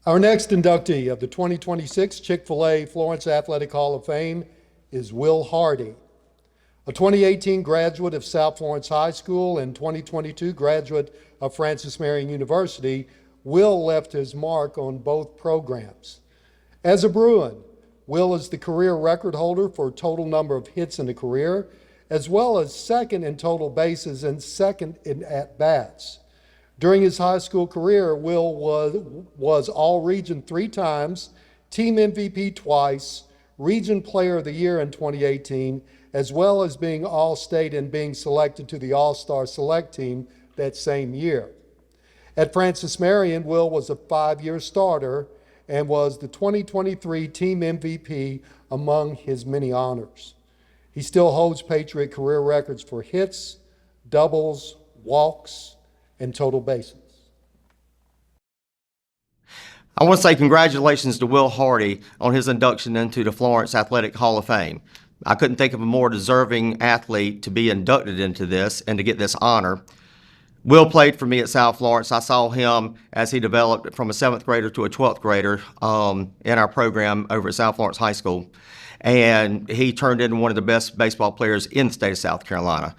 Our next inductee of the 2026 Chick-fil-A Florence Athletic Hall of Fame is Will Hardee. A 2018 graduate of South Florence High School and 2022 graduate of Francis Marion University, Will left his mark on both programs. As a Bruin, Will is the career record holder for total number of hits in a career, as well as second in total bases and second in at-bats. During his high school career, Will was All-Region 3 times, Team MVP twice, Region Player of the Year in 2018, as well as being All-State and being selected to the All-Star Select Team that same year. At Francis Marion, Will was a 5-year starter and was the 2023 Team MVP among his many honors. He still holds Patriot career records for hits, doubles, walks, and total bases. I want to say congratulations to Will Hardee on his induction into the Florence Athletic Hall of Fame. I couldn't think of a more deserving athlete to be inducted into this and to get this honor. Will played for me at South Florence. I saw him as he developed from a 7th grader to a 12th grader in our program over at South Florence High School. And he turned into one of the best baseball players in the state of South Carolina.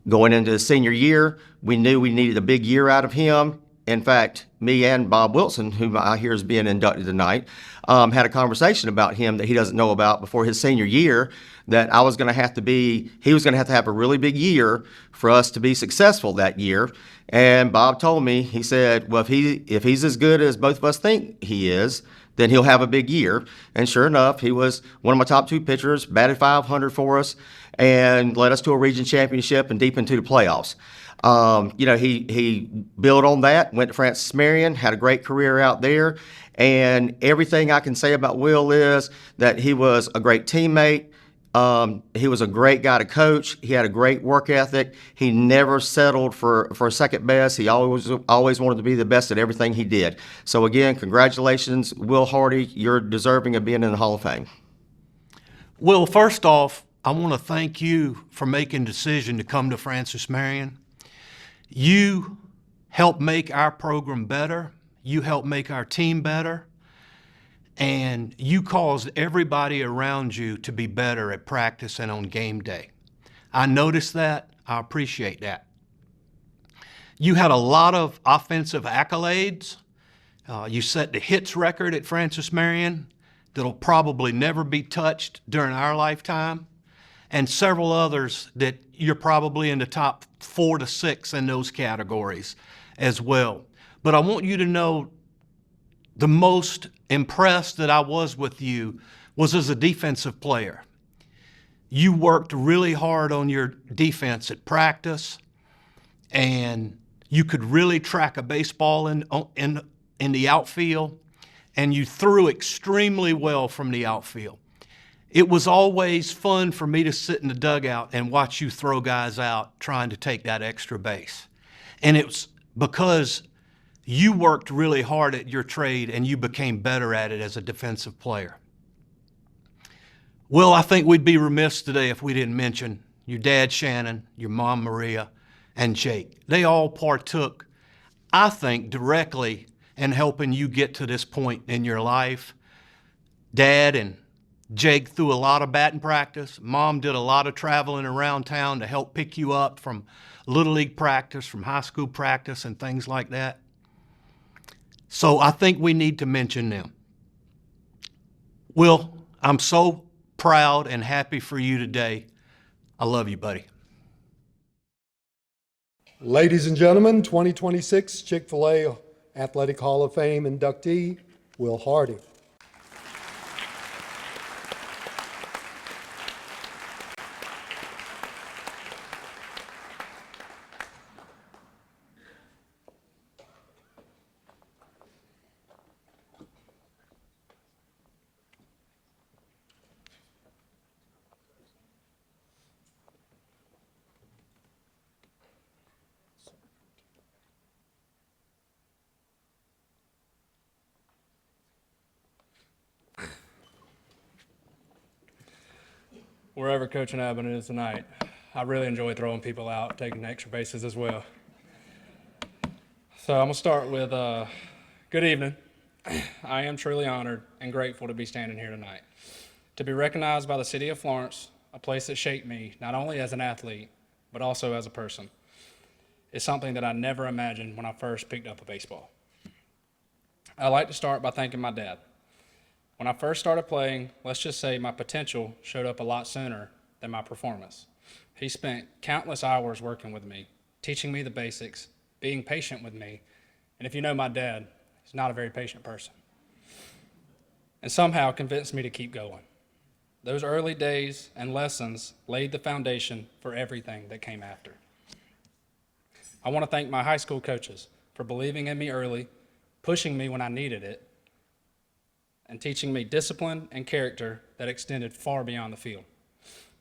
Going into his senior year, we knew we needed a big year out of him. In fact, me and Bob Wilson, whom I hear is being inducted tonight, had a conversation about him that he doesn't know about before his senior year, that he was going to have to have a really big year for us to be successful that year. And Bob told me, he said, well, if he's as good as both of us think he is, then he'll have a big year. And sure enough, he was one of my top 2 pitchers, batted .500 for us, and led us to a region championship and deep into the playoffs. He built on that, went to Francis Marion, had a great career out there. And everything I can say about Will is that he was a great teammate. He was a great guy to coach. He had a great work ethic. He never settled for second best. He always wanted to be the best at everything he did. So again, congratulations, Will Hardee. You're deserving of being in the Hall of Fame. Will, first off, I want to thank you for making the decision to come to Francis Marion. You helped make our program better. You helped make our team better. And you caused everybody around you to be better at practice and on game day. I noticed that. I appreciate that. You had a lot of offensive accolades. You set the hits record at Francis Marion that'll probably never be touched during our lifetime, and several others that you're probably in the top 4 to 6 in those categories as well. But I want you to know the most impressed that I was with you was as a defensive player. You worked really hard on your defense at practice, and you could really track a baseball in the outfield, and you threw extremely well from the outfield. It was always fun for me to sit in the dugout and watch you throw guys out trying to take that extra base. And it was because you worked really hard at your trade and you became better at it as a defensive player. Will, I think we'd be remiss today if we didn't mention your dad, Shannon, your mom, Maria, and Jake. They all partook, I think, directly in helping you get to this point in your life. Dad and Jake threw a lot of batting practice. Mom did a lot of traveling around town to help pick you up from Little League practice, from high school practice, and things like that. So I think we need to mention them. Will, I'm so proud and happy for you today. I love you, buddy. Ladies and gentlemen, 2026 Chick-fil-A Athletic Hall of Fame inductee, Will Hardee. Wherever Coach Inabinet is tonight, I really enjoy throwing people out, taking extra bases as well. So I'm going to start with good evening. I am truly honored and grateful to be standing here tonight. To be recognized by the city of Florence, a place that shaped me not only as an athlete, but also as a person, is something that I never imagined when I first picked up a baseball. I'd like to start by thanking my dad. When I first started playing, let's just say my potential showed up a lot sooner than my performance. He spent countless hours working with me, teaching me the basics, being patient with me, and if you know my dad, he's not a very patient person, and somehow convinced me to keep going. Those early days and lessons laid the foundation for everything that came after. I want to thank my high school coaches for believing in me early, pushing me when I needed it, and teaching me discipline and character that extended far beyond the field.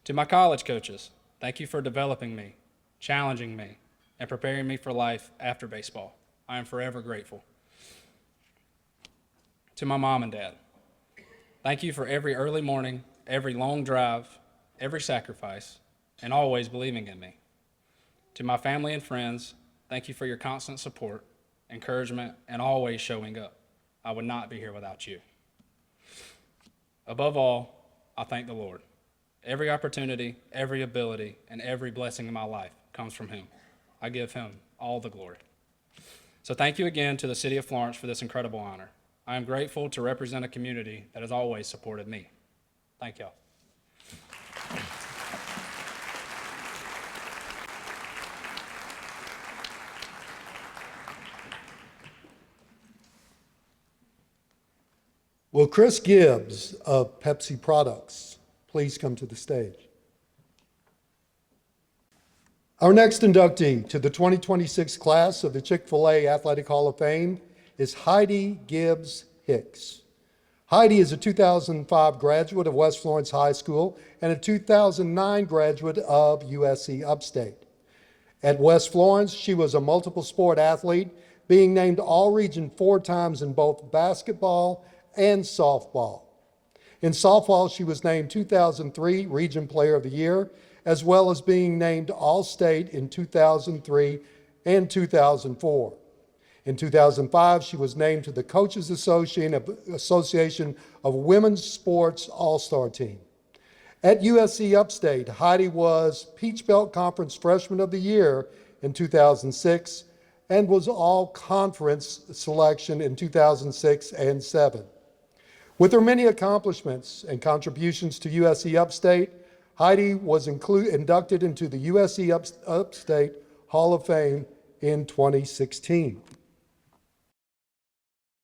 To my college coaches, thank you for developing me, challenging me, and preparing me for life after baseball. I am forever grateful. To my mom and dad, thank you for every early morning, every long drive, every sacrifice, and always believing in me. To my family and friends, Thank you for your constant support, encouragement, and always showing up. I would not be here without you. Above all, I thank the Lord. Every opportunity, every ability, and every blessing in my life comes from Him. I give Him all the glory. So thank you again to the City of Florence for this incredible honor. I am grateful to represent a community that has always supported me. Thank y'all. Will Chris Gibbs of Pepsi Products please come to the stage? Our next inductee to the 2026 class of the Chick-fil-A Athletic Hall of Fame is Heidi Gibbs Hicks. Heidi is a 2005 graduate of West Florence High School and a 2009 graduate of USC Upstate. At West Florence, she was a multiple sport athlete, being named All-Region 4 times in both basketball and softball. In softball, she was named 2003 Region Player of the Year, as well as being named All-State in 2003 and 2004. In 2005, she was named to the Coaches Association of Women's Sports All-Star Team. At USC Upstate, Heidi was Peach Belt Conference Freshman of the Year in 2006 and was All-Conference selection in 2006 and 2007. With her many accomplishments and contributions to USC Upstate, Heidi was inducted into the USC Upstate Hall of Fame in 2016.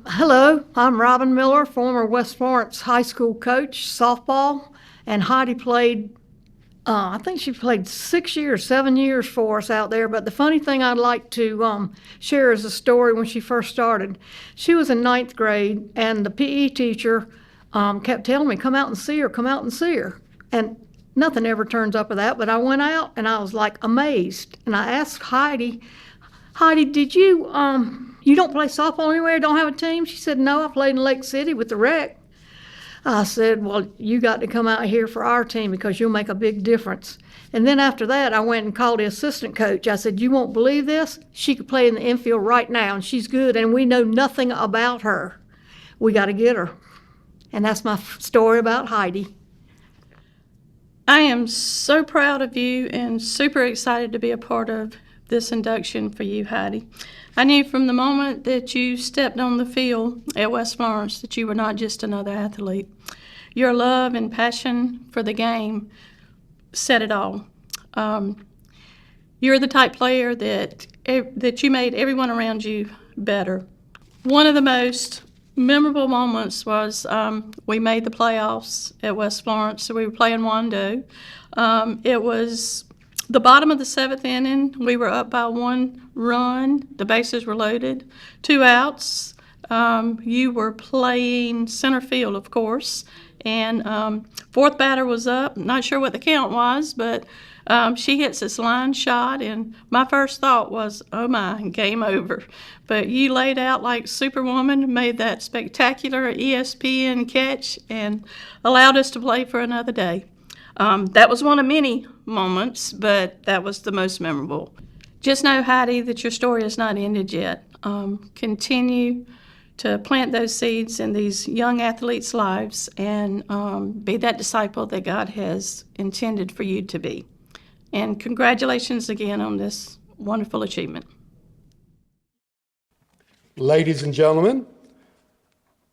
Hello, I'm Robin Miller, former West Florence High School coach, softball, and Heidi played, I think she played 6 years, 7 years for us out there. But the funny thing I'd like to share is a story when she first started. She was in 9th grade, and the PE teacher kept telling me, come out and see her, come out and see her. And nothing ever turns up of that, but I went out and I was like amazed. And I asked Heidi, did you, you don't play softball anywhere, don't have a team? She said, no, I played in Lake City with the rec. I said, well, you got to come out here for our team because you'll make a big difference. And then after that, I went and called the assistant coach. I said, you won't believe this? She could play in the infield right now, and she's good, and we know nothing about her. We got to get her. And that's my story about Heidi. I am so proud of you and super excited to be a part of this induction for you, Heidi. I knew from the moment that you stepped on the field at West Florence that you were not just another athlete. Your love and passion for the game said it all. You're the type player that you made everyone around you better. One of the most memorable moments was we made the playoffs at West Florence, so we were playing Wando. It was the bottom of the 7th inning. We were up by 1 run. The bases were loaded, 2 outs. You were playing center field, of course, and 4th batter was up. Not sure what the count was, but she hits this line shot, and my first thought was, oh my, game over. But you laid out like Superwoman, made that spectacular ESPN catch, and allowed us to play for another day. That was one of many moments, but that was the most memorable. Just know, Heidi, that your story is not ended yet. Continue to plant those seeds in these young athletes' lives and be that disciple that God has intended for you to be. And congratulations again on this wonderful achievement. Ladies and gentlemen,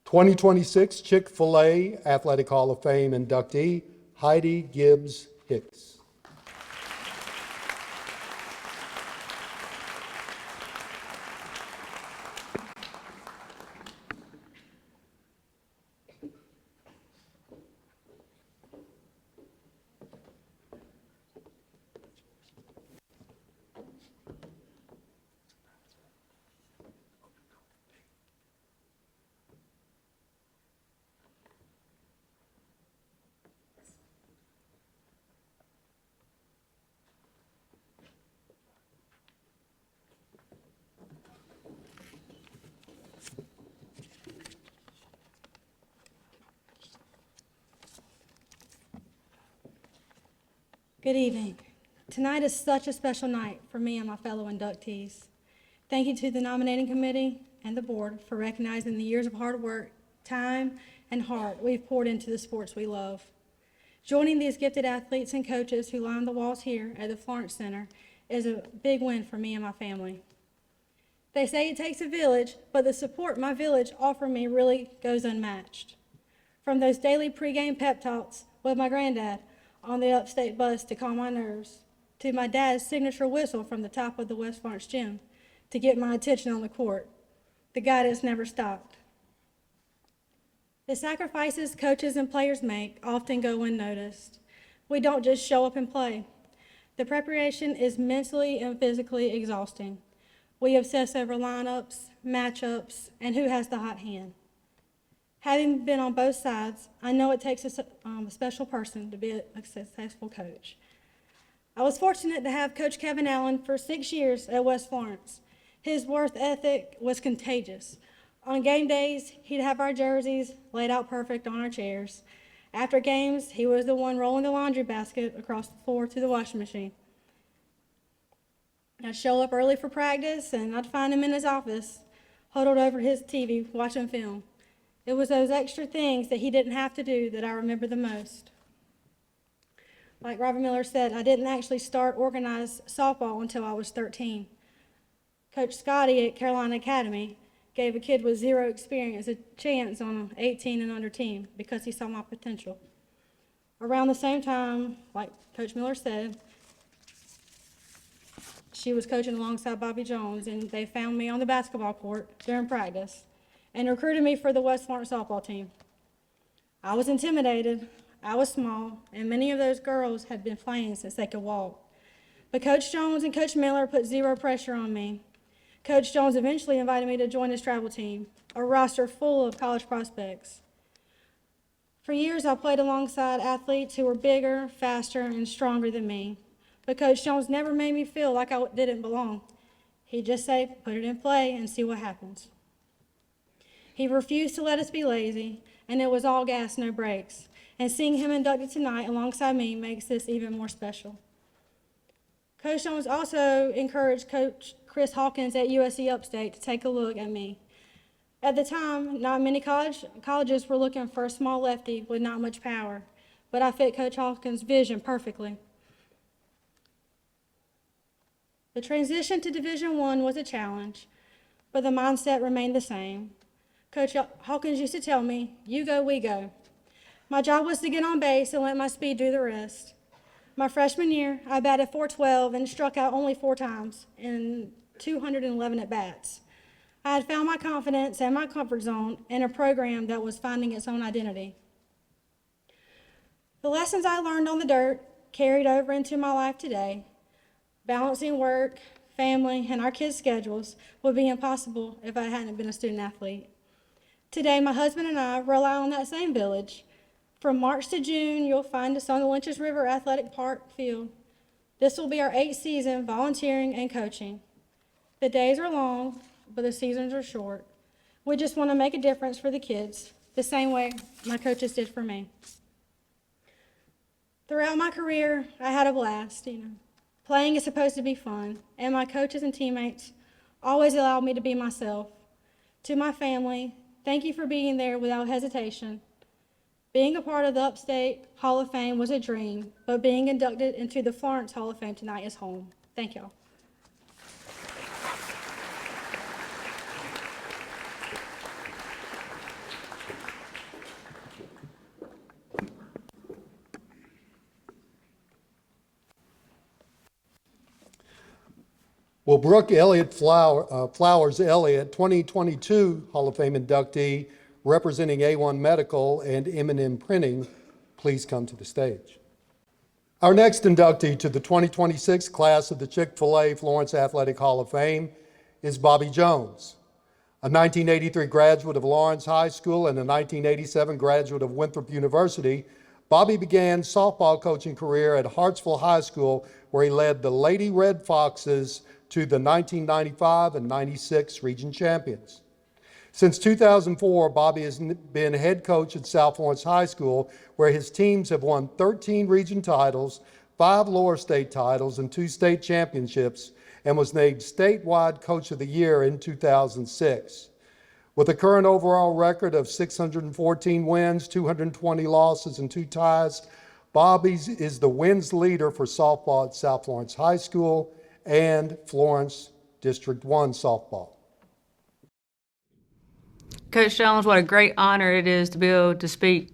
2026 Chick-fil-A Athletic Hall of Fame inductee, Heidi Gibbs Hicks. Good evening. Tonight is such a special night for me and my fellow inductees. Thank you to the nominating committee and the board for recognizing the years of hard work, time, and heart we've poured into the sports we love. Joining these gifted athletes and coaches who line the walls here at the Florence Center is a big win for me and my family. They say it takes a village, but the support my village offer me really goes unmatched. From those daily pregame pep talks with my granddad on the upstate bus to calm my nerves, to my dad's signature whistle from the top of the West Florence gym to get my attention on the court, the guidance never stopped. The sacrifices coaches and players make often go unnoticed. We don't just show up and play. The preparation is mentally and physically exhausting. We obsess over lineups, matchups, and who has the hot hand. Having been on both sides, I know it takes a special person to be a successful coach. I was fortunate to have Coach Kevin Allen for 6 years at West Florence. His work ethic was contagious. On game days, he'd have our jerseys laid out perfect on our chairs. After games, he was the one rolling the laundry basket across the floor to the washing machine. I'd show up early for practice, and I'd find him in his office, huddled over his TV, watching film. It was those extra things that he didn't have to do that I remember the most. Like Robert Miller said, I didn't actually start organized softball until I was 13. Coach Scotty at Carolina Academy gave a kid with zero experience a chance on an 18 and under team because he saw my potential. Around the same time, like Coach Miller said, she was coaching alongside Bobby Jones, and they found me on the basketball court during practice and recruited me for the West Florence softball team. I was intimidated, I was small, and many of those girls had been playing since they could walk. But Coach Jones and Coach Miller put zero pressure on me. Coach Jones eventually invited me to join his travel team, a roster full of college prospects. For years, I played alongside athletes who were bigger, faster, and stronger than me. But Coach Jones never made me feel like I didn't belong. He'd just say, put it in play and see what happens. He refused to let us be lazy, and it was all gas, no brakes. And seeing him inducted tonight alongside me makes this even more special. Coach Jones also encouraged Coach Chris Hawkins at USC Upstate to take a look at me. At the time, not many colleges were looking for a small lefty with not much power, but I fit Coach Hawkins' vision perfectly. The transition to Division I was a challenge, but the mindset remained the same. Coach Hawkins used to tell me, you go, we go. My job was to get on base and let my speed do the rest. My freshman year, I batted .412 and struck out only 4 times in 211 at-bats. I had found my confidence and my comfort zone in a program that was finding its own identity. The lessons I learned on the dirt carried over into my life today. Balancing work, family, and our kids' schedules would be impossible if I hadn't been a student athlete. Today, my husband and I rely on that same village. From March to June, you'll find us on the Lynches River Athletic Park field. This will be our 8th season volunteering and coaching. The days are long, but the seasons are short. We just want to make a difference for the kids, the same way my coaches did for me. Throughout my career, I had a blast, Playing is supposed to be fun, and my coaches and teammates always allowed me to be myself. To my family, thank you for being there without hesitation. Being a part of the Upstate Hall of Fame was a dream, but being inducted into the Florence Hall of Fame tonight is home. Thank y'all. Well, Brooke Elliott Flowers Elliott, 2022 Hall of Fame inductee, representing A1 Medical and M&M Printing, please come to the stage. Our next inductee to the 2026 class of the Chick-fil-A Florence Athletic Hall of Fame is Bobby Jones. A 1983 graduate of Lawrence High School and a 1987 graduate of Winthrop University, Bobby began softball coaching career at Hartsville High School, where he led the Lady Red Foxes to the 1995 and 96 region champions. Since 2004, Bobby has been head coach at South Florence High School, where his teams have won 13 region titles, 5 lower state titles, and 2 state championships, and was named statewide Coach of the Year in 2006. With a current overall record of 614 wins, 220 losses, and 2 ties, Bobby is the wins leader for softball at South Florence High School and Florence District 1 softball. Coach Jones, what a great honor it is to be able to speak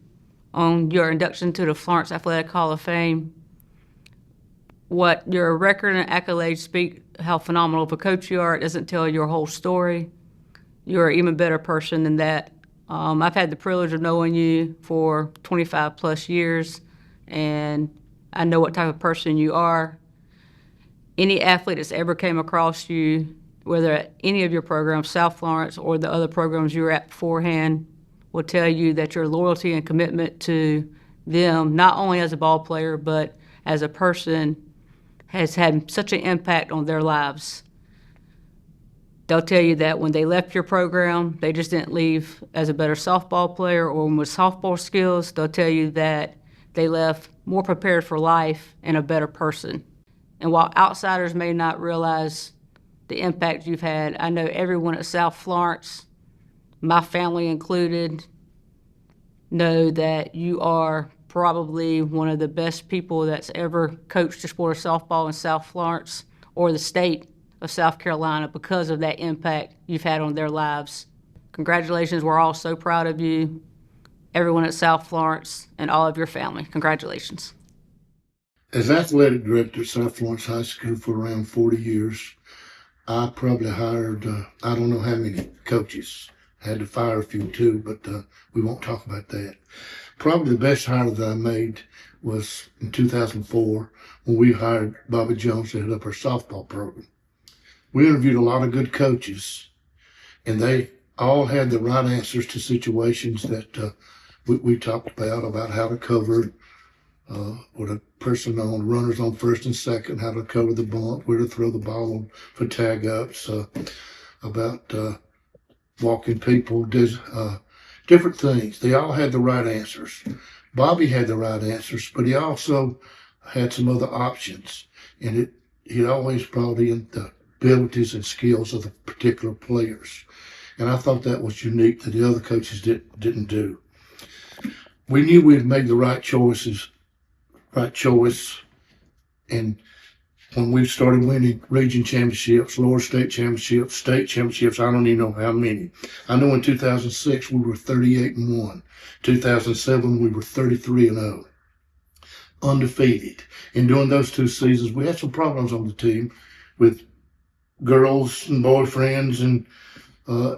on your induction to the Florence Athletic Hall of Fame. What your record and accolades speak how phenomenal of a coach you are. It doesn't tell your whole story. You're an even better person than that. I've had the privilege of knowing you for 25 plus years, and I know what type of person you are. Any athlete that's ever came across you, whether at any of your programs, South Florence or the other programs you were at beforehand, will tell you that your loyalty and commitment to them, not only as a ball player, but as a person, has had such an impact on their lives. They'll tell you that when they left your program, they just didn't leave as a better softball player or with softball skills. They'll tell you that they left more prepared for life and a better person. And while outsiders may not realize the impact you've had, I know everyone at South Florence, my family included, know that you are probably one of the best people that's ever coached the sport of softball in South Florence or the state of South Carolina because of that impact you've had on their lives. Congratulations. We're all so proud of you, everyone at South Florence and all of your family. Congratulations. As athletic director at South Florence High School for around 40 years, I probably hired, I don't know how many coaches. Had to fire a few too, but we won't talk about that. Probably the best hire that I made was in 2004 when we hired Bobby Jones to head up our softball program. We interviewed a lot of good coaches, and they all had the right answers to situations that we talked about how to cover with a person on runners on first and second, how to cover the bunt, where to throw the ball for tag ups, about walking people, different things. They all had the right answers. Bobby had the right answers, but he also had some other options, and he always brought in the abilities and skills of the particular players. And I thought that was unique that the other coaches didn't do. We knew we had made the right choice, and when we started winning region championships, lower state championships, I don't even know how many. I know in 2006 we were 38-1. 2007 we were 33-0. Undefeated. And during those 2 seasons, we had some problems on the team with girls and boyfriends and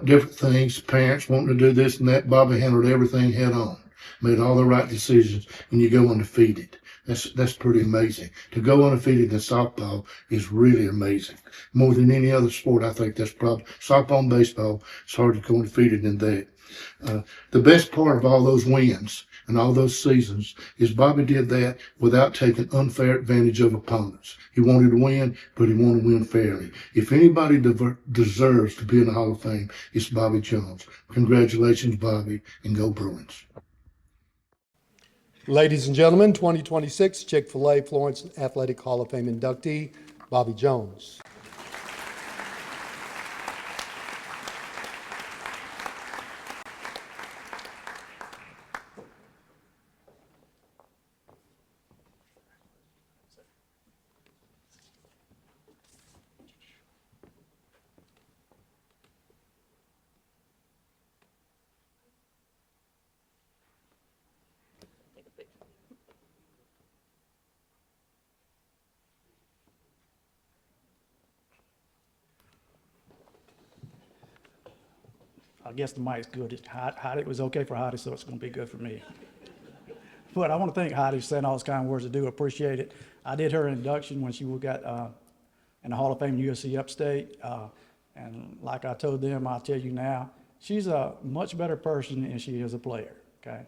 different things, parents wanting to do this and that. Bobby handled everything head on, made all the right decisions, and you go undefeated. That's pretty amazing. To go undefeated in softball is really amazing. More than any other sport, I think that's probably softball and baseball. It's hard to go undefeated in that. The best part of all those wins and all those seasons is Bobby did that without taking unfair advantage of opponents. He wanted to win, but he wanted to win fairly. If anybody deserves to be in the Hall of Fame, it's Bobby Jones. Congratulations, Bobby, and go Bruins. Ladies and gentlemen, 2026 Chick-fil-A Florence Athletic Hall of Fame inductee, Bobby Jones. I guess the mic's good. It was okay for Heidi, so it's going to be good for me. But I want to thank Heidi for saying all those kind words. I do appreciate it. I did her induction when she got in the Hall of Fame USC Upstate. And like I told them, I'll tell you now, she's a much better person than she is a player, okay?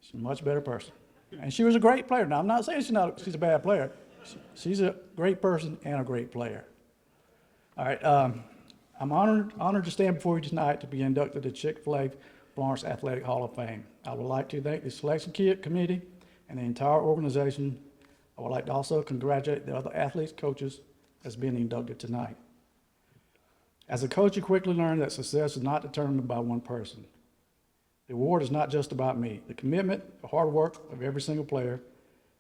She's a much better person. And she was a great player. Now, I'm not saying she's a bad player. She's a great person and a great player. All right. I'm honored to stand before you tonight to be inducted to Chick-fil-A Florence Athletic Hall of Fame. I would like to thank the selection committee and the entire organization. I would like to also congratulate the other athletes, coaches, as being inducted tonight. As a coach, you quickly learn that success is not determined by one person. The award is not just about me. The commitment, the hard work of every single player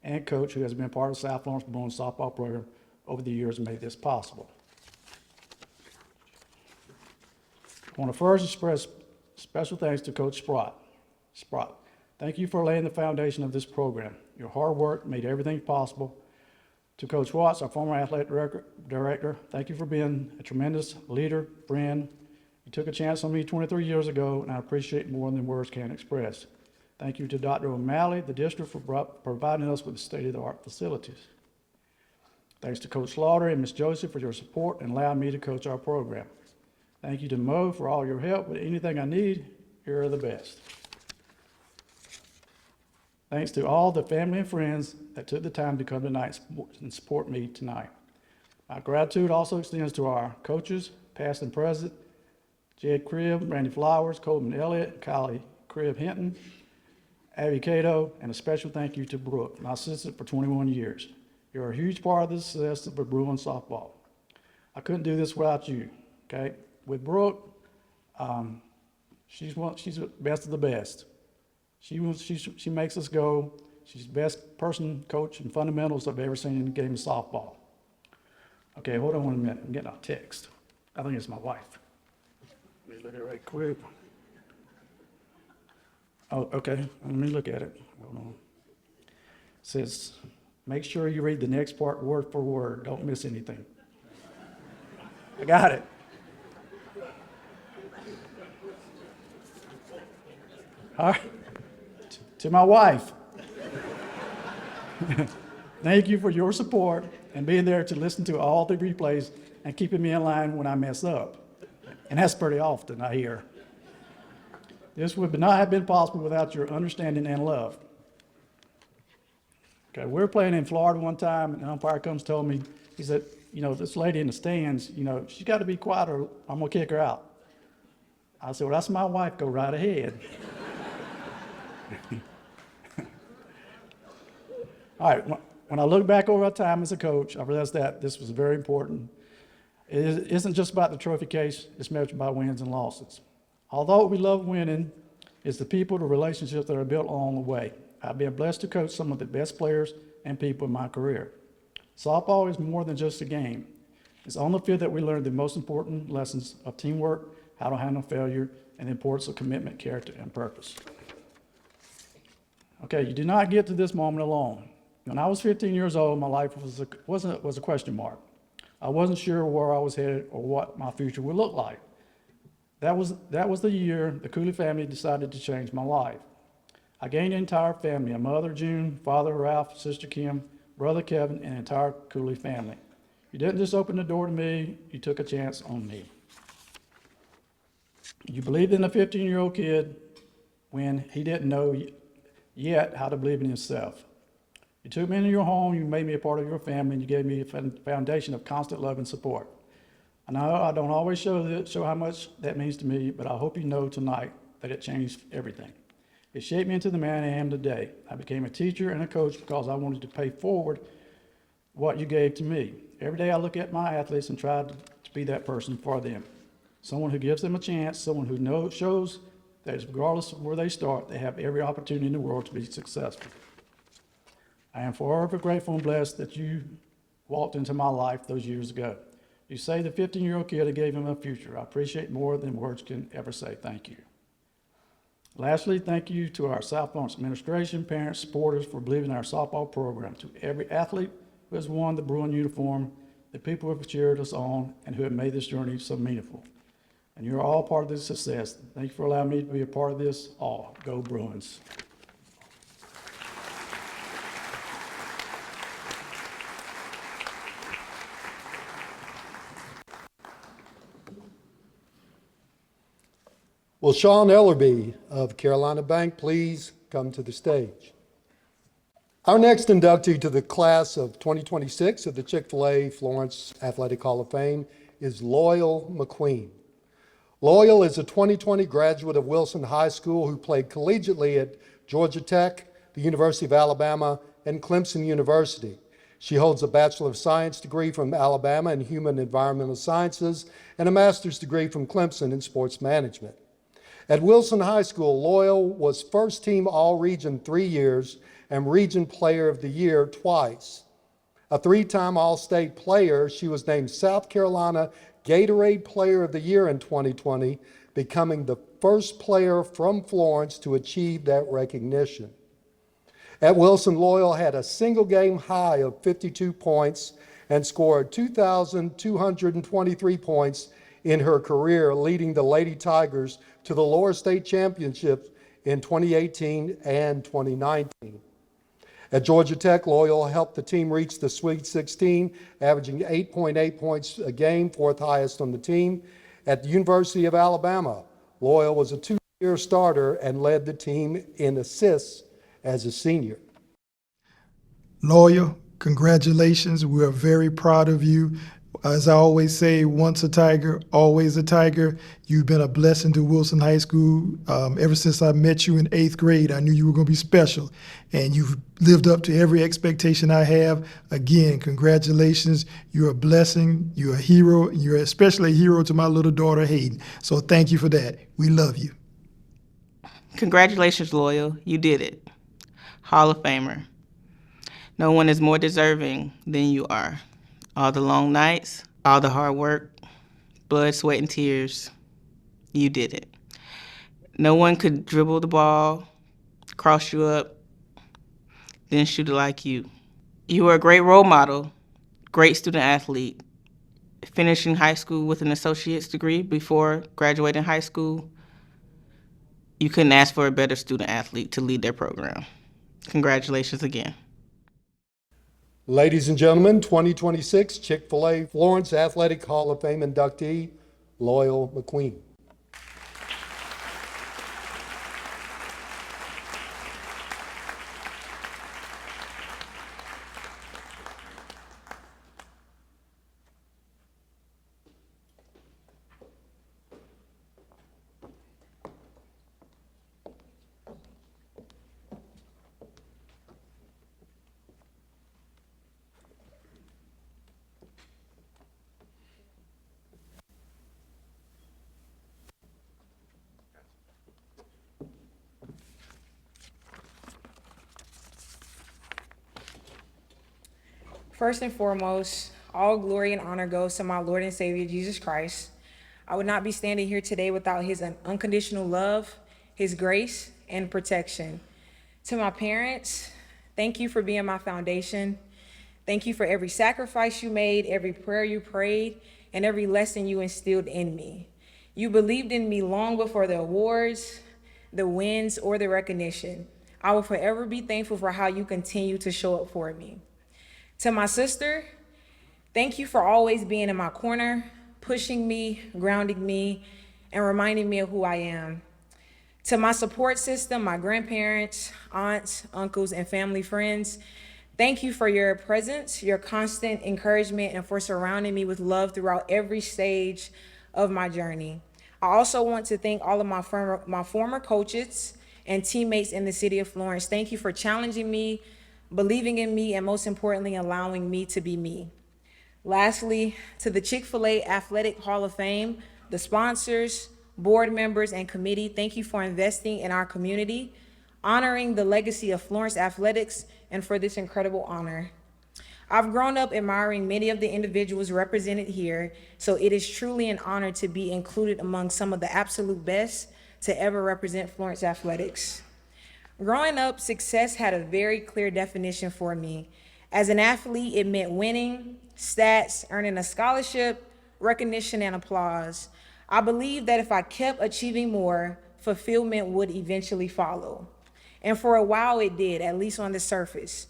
and coach who has been part of the South Florence Bruins softball program over the years made this possible. I want to first express special thanks to Coach Sprott. Thank you for laying the foundation of this program. Your hard work made everything possible. To Coach Watts, our former athletic director, thank you for being a tremendous leader, friend. You took a chance on me 23 years ago, and I appreciate it more than words can express. Thank you to Dr. O'Malley, the district, for providing us with state-of-the-art facilities. Thanks to Coach Slaughter and Ms. Joseph for your support and allowing me to coach our program. Thank you to Mo for all your help with anything I need. You're the best. Thanks to all the family and friends that took the time to come tonight and support me tonight. My gratitude also extends to our coaches, past and present, Jed Cribb, Randy Flowers, Coleman Elliott, Kylie Cribb Hinton, Abby Cato, and a special thank you to Brooke, my assistant for 21 years. You're a huge part of the success of Bruins softball. I couldn't do this without you, okay? With Brooke, she's the best of the best. She makes us go. She's the best person, coach, and fundamentals I've ever seen in the game of softball. Okay, hold on 1 minute. I'm getting a text. I think it's my wife. Let me look at it right quick. Oh, okay. Let me look at it. Hold on. It says, make sure you read the next part word for word. Don't miss anything. I got it. All right. To my wife, thank you for your support and being there to listen to all the replays and keeping me in line when I mess up. And that's pretty often, I hear. This would not have been possible without your understanding and love. Okay, we were playing in Florida one time, and an umpire comes and told me, he said, you know, this lady in the stands, you know, she's got to be quiet or I'm going to kick her out. I said, well, that's my wife, go right ahead. All right, when I look back over our time as a coach, I realized that this was very important. It isn't just about the trophy case, it's measured by wins and losses. Although we love winning, it's the people, the relationships that are built along the way. I've been blessed to coach some of the best players and people in my career. Softball is more than just a game. It's on the field that we learn the most important lessons of teamwork, how to handle failure, and the importance of commitment, character, and purpose. Okay, you did not get to this moment alone. When I was 15 years old, my life was a question mark. I wasn't sure where I was headed or what my future would look like. That was the year the Cooley family decided to change my life. I gained an entire family, a mother, June, father, Ralph, sister, Kim, brother, Kevin, and an entire Cooley family. You didn't just open the door to me, you took a chance on me. You believed in a 15-year-old kid when he didn't know yet how to believe in himself. You took me into your home, you made me a part of your family, and you gave me a foundation of constant love and support. I know I don't always show how much that means to me, but I hope you know tonight that it changed everything. It shaped me into the man I am today. I became a teacher and a coach because I wanted to pay forward what you gave to me. Every day I look at my athletes and try to be that person for them. Someone who gives them a chance, someone who shows that regardless of where they start, they have every opportunity in the world to be successful. I am forever grateful and blessed that you walked into my life those years ago. You say the 15-year-old kid that gave him a future. I appreciate more than words can ever say. Thank you. Lastly, thank you to our South Florence administration, parents, supporters for believing in our softball program, to every athlete who has worn the Bruin uniform, the people who have cheered us on, and who have made this journey so meaningful. And you're all part of this success. Thank you for allowing me to be a part of this all. Go Bruins. Will Sean Ellerby of Carolina Bank please come to the stage? Our next inductee to the class of 2026 of the Chick-fil-A Florence Athletic Hall of Fame is Loyal McQueen. Loyal is a 2020 graduate of Wilson High School who played collegiately at Georgia Tech, the University of Alabama, and Clemson University. She holds a Bachelor of Science degree from Alabama in Human Environmental Sciences and a master's degree from Clemson in Sports Management. At Wilson High School, Loyal was first team All-Region 3 years and Region Player of the Year twice. A 3-time All-State player, she was named South Carolina Gatorade Player of the Year in 2020, becoming the first player from Florence to achieve that recognition. At Wilson, Loyal had a single game high of 52 points and scored 2,223 points in her career, leading the Lady Tigers to the lower state championships in 2018 and 2019. At Georgia Tech, Loyal helped the team reach the Sweet 16, averaging 8.8 points a game, fourth highest on the team. At the University of Alabama, Loyal was a 2-year starter and led the team in assists as a senior. Loyal, congratulations. We are very proud of you. As I always say, once a Tiger, always a Tiger. You've been a blessing to Wilson High School. Ever since I met you in 8th grade, I knew you were going to be special. And you've lived up to every expectation I have. Again, congratulations. You're a blessing. You're a hero. You're especially a hero to my little daughter, Hayden. So thank you for that. We love you. Congratulations, Loyal. You did it. Hall of Famer. No one is more deserving than you are. All the long nights, all the hard work, blood, sweat, and tears, you did it. No one could dribble the ball, cross you up, then shoot it like you. You were a great role model, great student athlete, finishing high school with an associate's degree before graduating high school. You couldn't ask for a better student athlete to lead their program. Congratulations again. Ladies and gentlemen, 2026 Chick-fil-A Florence Athletic Hall of Fame inductee, Loyal McQueen. First and foremost, all glory and honor goes to my Lord and Savior, Jesus Christ. I would not be standing here today without his unconditional love, his grace, and protection. To my parents, thank you for being my foundation. Thank you for every sacrifice you made, every prayer you prayed, and every lesson you instilled in me. You believed in me long before the awards, the wins, or the recognition. I will forever be thankful for how you continue to show up for me. To my sister, thank you for always being in my corner, pushing me, grounding me, and reminding me of who I am. To my support system, my grandparents, aunts, uncles, and family friends, thank you for your presence, your constant encouragement, and for surrounding me with love throughout every stage of my journey. I also want to thank all of my former coaches and teammates in the city of Florence. Thank you for challenging me, believing in me, and most importantly, allowing me to be me. Lastly, to the Chick-fil-A Athletic Hall of Fame, the sponsors, board members, and committee, thank you for investing in our community, honoring the legacy of Florence athletics, and for this incredible honor. I've grown up admiring many of the individuals represented here, so it is truly an honor to be included among some of the absolute best to ever represent Florence athletics. Growing up, success had a very clear definition for me. As an athlete, it meant winning, stats, earning a scholarship, recognition, and applause. I believed that if I kept achieving more, fulfillment would eventually follow. And for a while it did, at least on the surface.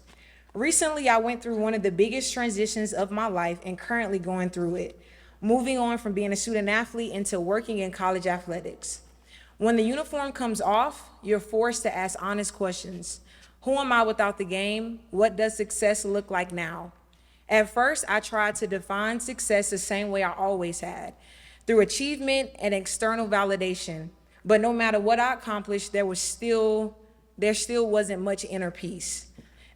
Recently, I went through one of the biggest transitions of my life and currently going through it, moving on from being a student athlete into working in college athletics. When the uniform comes off, you're forced to ask honest questions. Who am I without the game? What does success look like now? At first, I tried to define success the same way I always had, through achievement and external validation. But no matter what I accomplished, there still wasn't much inner peace.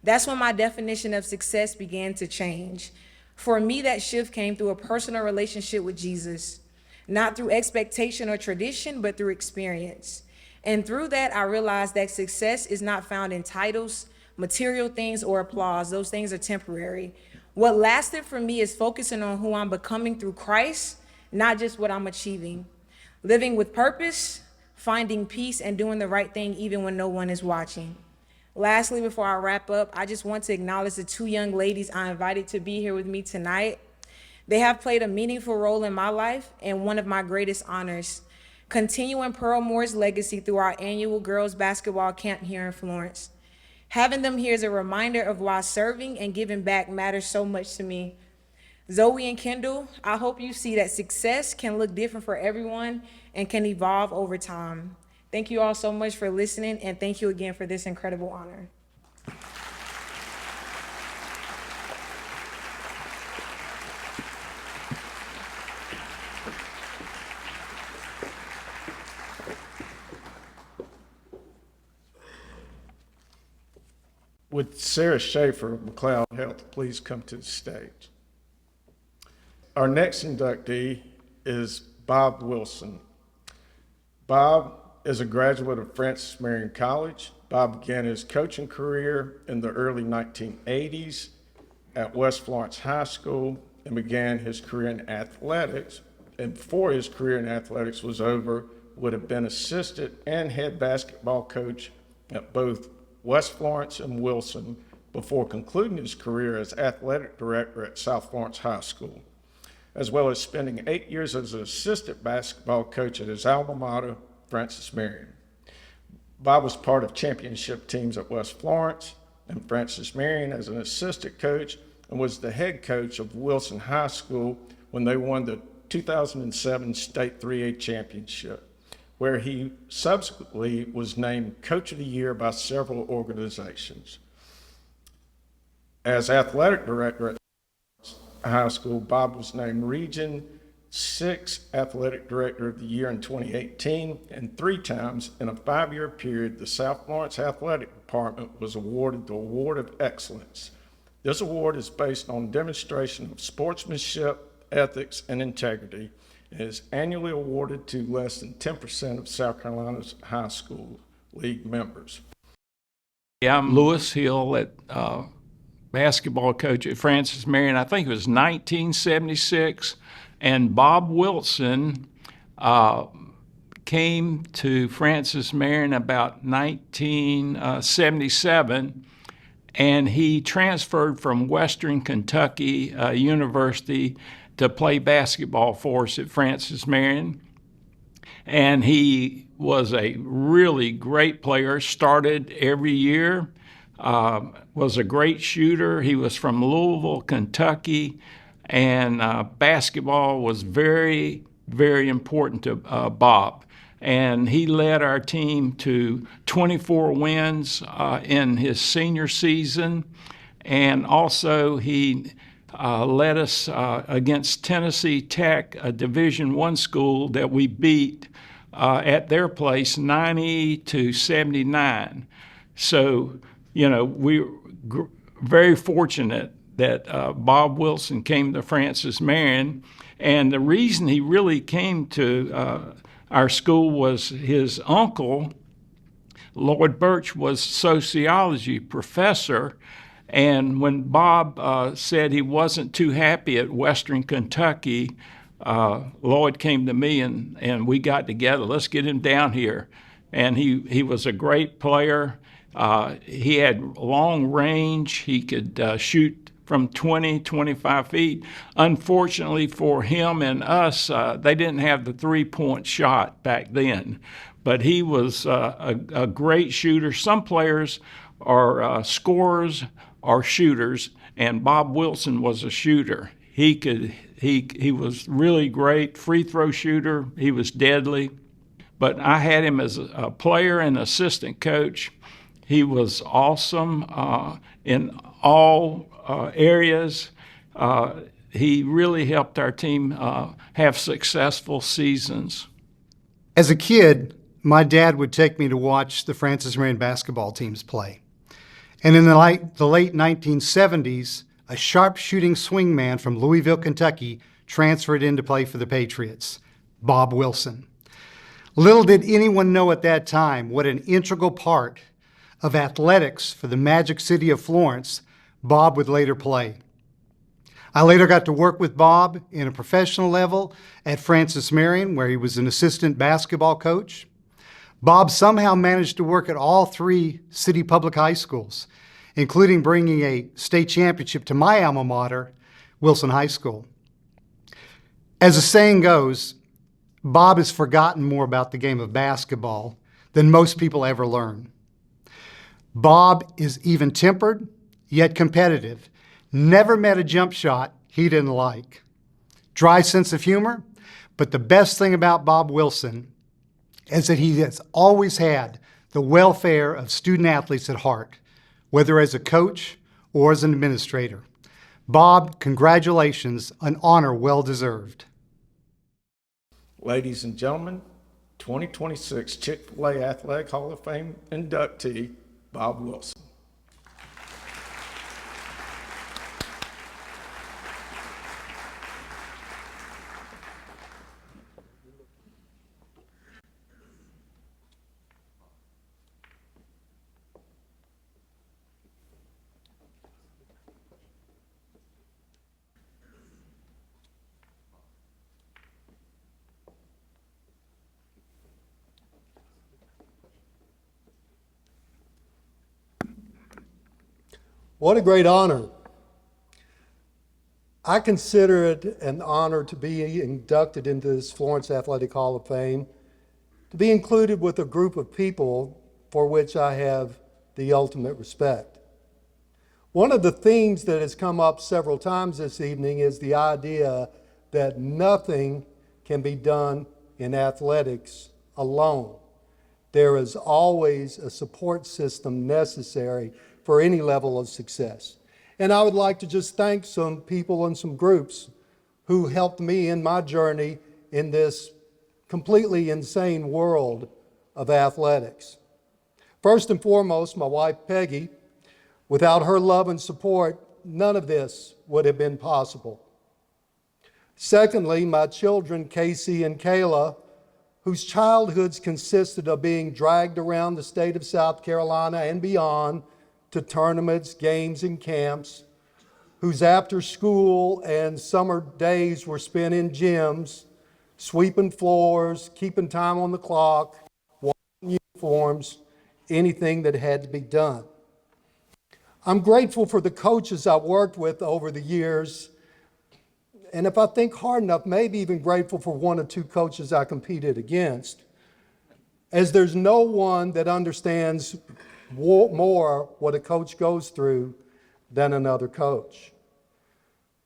That's when my definition of success began to change. For me, that shift came through a personal relationship with Jesus, not through expectation or tradition, but through experience. And through that, I realized that success is not found in titles, material things, or applause. Those things are temporary. What lasted for me is focusing on who I'm becoming through Christ, not just what I'm achieving. Living with purpose, finding peace, and doing the right thing even when no one is watching. Lastly, before I wrap up, I just want to acknowledge the two young ladies I invited to be here with me tonight. They have played a meaningful role in my life and one of my greatest honors, continuing Pearl Moore's legacy through our annual girls basketball camp here in Florence. Having them here is a reminder of why serving and giving back matters so much to me. Zoe and Kendall, I hope you see that success can look different for everyone and can evolve over time. Thank you all so much for listening, and thank you again for this incredible honor. Would Sarah Schaefer of McLeod Health please come to the stage? Our next inductee is Bob Wilson. Bob is a graduate of Francis Marion College. Bob began his coaching career in the early 1980s at West Florence High School and began his career in athletics. And before his career in athletics was over, would have been assistant and head basketball coach at both West Florence and Wilson before concluding his career as athletic director at South Florence High School, as well as spending 8 years as an assistant basketball coach at his alma mater, Francis Marion. Bob was part of championship teams at West Florence and Francis Marion as an assistant coach and was the head coach of Wilson High School when they won the 2007 State 3A championship, where he subsequently was named Coach of the Year by several organizations. As athletic director at high school, Bob was named Region 6 Athletic Director of the Year in 2018, and 3 times in a 5-year period, the South Florence Athletic Department was awarded the Award of Excellence. This award is based on demonstration of sportsmanship, ethics, and integrity, and is annually awarded to less than 10% of South Carolina's high school league members. I'm Lewis Hill, basketball coach at Francis Marion. I think it was 1976. And Bob Wilson came to Francis Marion about 1977, and he transferred from Western Kentucky University to play basketball for us at Francis Marion. And he was a really great player, started every year, was a great shooter. He was from Louisville, Kentucky. And basketball was very, very important to Bob. And he led our team to 24 wins in his senior season. And also he led us against Tennessee Tech, a Division I school that we beat at their place 90-79. So, you know, we were very fortunate that Bob Wilson came to Francis Marion, and the reason he really came to our school was his uncle, Lloyd Birch, was sociology professor, and when Bob said he wasn't too happy at Western Kentucky, Lloyd came to me and we got together. Let's get him down here. And he was a great player. He had long range. He could shoot from 20, 25 feet. Unfortunately for him and us, they didn't have the three-point shot back then. But he was a great shooter. Some players are scorers or shooters, and Bob Wilson was a shooter. He was really great, free throw shooter. He was deadly. But I had him as a player and assistant coach. He was awesome in all areas. He really helped our team have successful seasons. As a kid, my dad would take me to watch the Francis Marion basketball teams play. And in the late 1970s, a sharpshooting swingman from Louisville, Kentucky, transferred in to play for the Patriots, Bob Wilson. Little did anyone know at that time what an integral part of athletics for the Magic City of Florence Bob would later play. I later got to work with Bob in a professional level at Francis Marion, where he was an assistant basketball coach. Bob somehow managed to work at all 3 city public high schools, including bringing a state championship to my alma mater, Wilson High School. As the saying goes, Bob has forgotten more about the game of basketball than most people ever learn. Bob is even-tempered, yet competitive. Never met a jump shot he didn't like. Dry sense of humor, but the best thing about Bob Wilson is that he has always had the welfare of student athletes at heart, whether as a coach or as an administrator. Bob, congratulations, an honor well deserved. Ladies and gentlemen, 2026 Chick-fil-A Athletic Hall of Fame inductee, Bob Wilson. What a great honor. I consider it an honor to be inducted into this Florence Athletic Hall of Fame, to be included with a group of people for which I have the ultimate respect. One of the themes that has come up several times this evening is the idea that nothing can be done in athletics alone. There is always a support system necessary for any level of success. And I would like to just thank some people and some groups who helped me in my journey in this completely insane world of athletics. First and foremost, my wife Peggy. Without her love and support, none of this would have been possible. Secondly, my children Casey and Kayla, whose childhoods consisted of being dragged around the state of South Carolina and beyond to tournaments, games, and camps, whose after school and summer days were spent in gyms, sweeping floors, keeping time on the clock, washing uniforms, anything that had to be done. I'm grateful for the coaches I've worked with over the years, and if I think hard enough, maybe even grateful for 1 or 2 coaches I competed against, as there's no one that understands more what a coach goes through than another coach.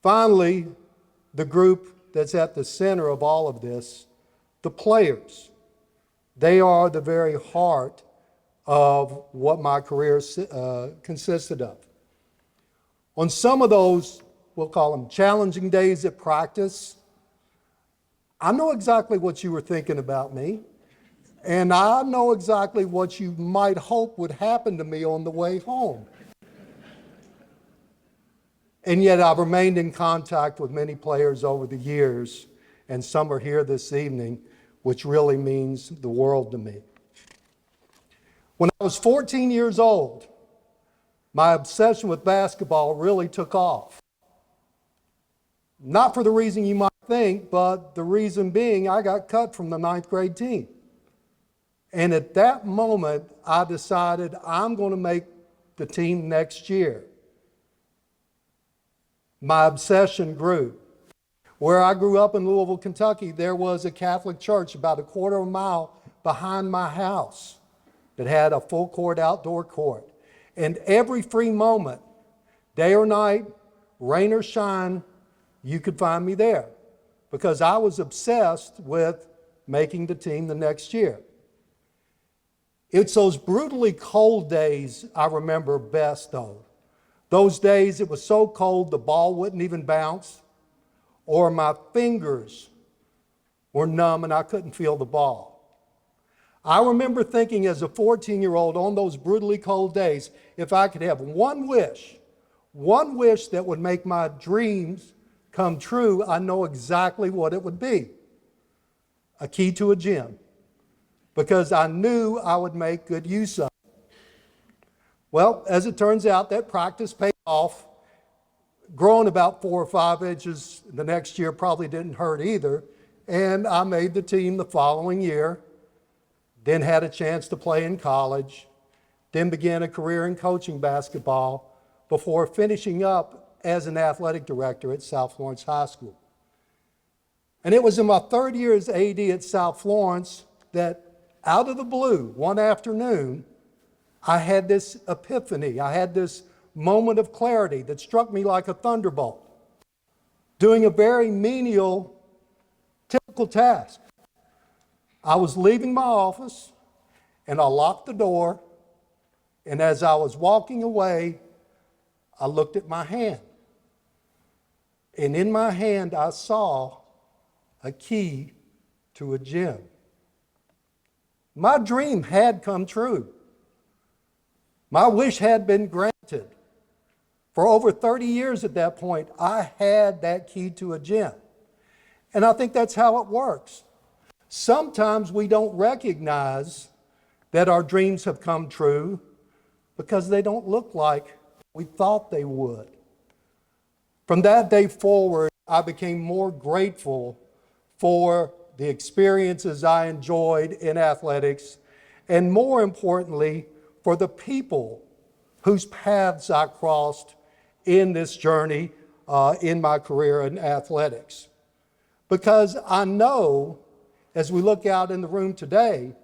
Finally, the group that's at the center of all of this, the players. They are the very heart of what my career consisted of. On some of those, we'll call them challenging days at practice, I know exactly what you were thinking about me. And I know exactly what you might hope would happen to me on the way home. And yet I've remained in contact with many players over the years, and some are here this evening, which really means the world to me. When I was 14 years old, my obsession with basketball really took off. Not for the reason you might think, but the reason being I got cut from the 9th grade team. And at that moment, I decided I'm going to make the team next year. My obsession grew. Where I grew up in Louisville, Kentucky, there was a Catholic church about a quarter of a mile behind my house that had a full court outdoor court. And every free moment, day or night, rain or shine, you could find me there because I was obsessed with making the team the next year. It's those brutally cold days I remember best, though. Those days it was so cold the ball wouldn't even bounce, or my fingers were numb and I couldn't feel the ball. I remember thinking as a 14-year-old on those brutally cold days, if I could have one wish that would make my dreams come true, I know exactly what it would be. A key to a gym, because I knew I would make good use of it. Well, as it turns out, that practice paid off. Growing about 4 or 5 inches the next year probably didn't hurt either, and I made the team the following year, then had a chance to play in college, then began a career in coaching basketball before finishing up as an athletic director at South Florence High School. And it was in my 3rd year as AD at South Florence that out of the blue, one afternoon, I had this epiphany. I had this moment of clarity that struck me like a thunderbolt, doing a very menial, typical task. I was leaving my office, and I locked the door, and as I was walking away, I looked at my hand. And in my hand, I saw a key to a gym. My dream had come true. My wish had been granted. For over 30 years at that point, I had that key to a gym. And I think that's how it works. Sometimes we don't recognize that our dreams have come true because they don't look like we thought they would. From that day forward, I became more grateful for the experiences I enjoyed in athletics, and more importantly, for the people whose paths I crossed in this journey in my career in athletics. Because I know, as we look out in the room today,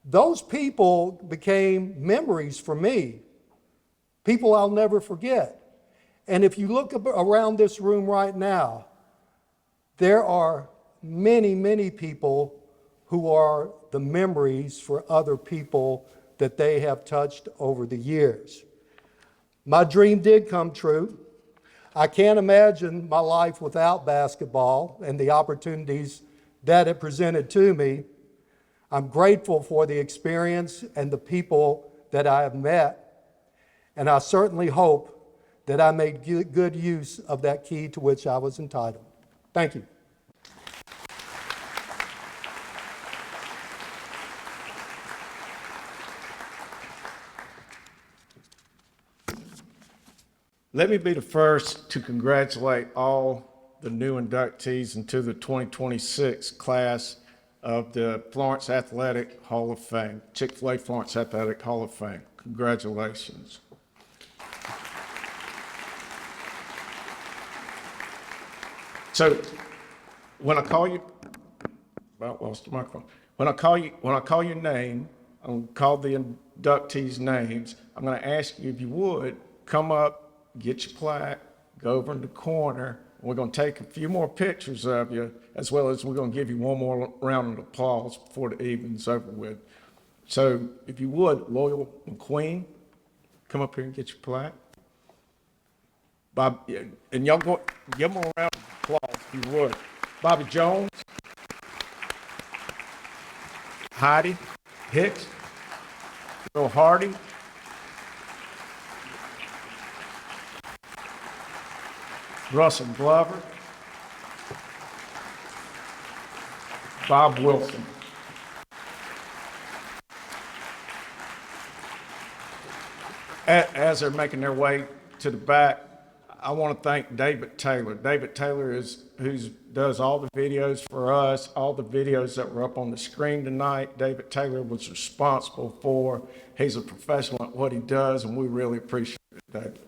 those people became memories for me, people I'll never forget. And if you look around this room right now, there are many, many people who are the memories for other people that they have touched over the years. My dream did come true. I can't imagine my life without basketball and the opportunities that it presented to me. I'm grateful for the experience and the people that I have met, and I certainly hope that I made good use of that key to which I was entitled. Thank you. Let me be the first to congratulate all the new inductees into the 2026 class of the Florence Athletic Hall of Fame, Chick-fil-A Florence Athletic Hall of Fame. Congratulations. So when I call you, about lost the microphone. When I call your name, I'm going to call the inductees' names. I'm going to ask you if you would come up, get your plaque, go over in the corner. We're going to take a few more pictures of you, as well as we're going to give you one more round of applause before the evening's over with. So if you would, Loyal McQueen, come up here and get your plaque. Bob, and y'all go, give them a round of applause if you would. Bobby Jones, Heidi Hicks, Bill Hardee, Russell Glover, Bob Wilson. As they're making their way to the back, I want to thank David Taylor. David Taylor is who does all the videos for us, all the videos that were up on the screen tonight. David Taylor was responsible for. He's a professional at what he does, and we really appreciate it, David.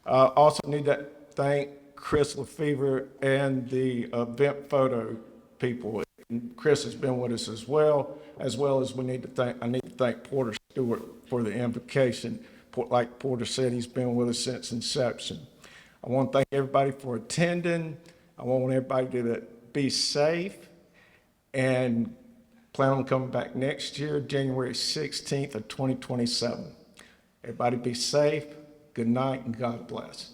Also need to thank Chris Lefevre and the event photo people. And Chris has been with us as well as I need to thank Porter Stewart for the invocation. Like Porter said, he's been with us since inception. I want to thank everybody for attending. I want everybody to be safe and plan on coming back next year, January 16th of 2027. Everybody be safe. Good night and God bless.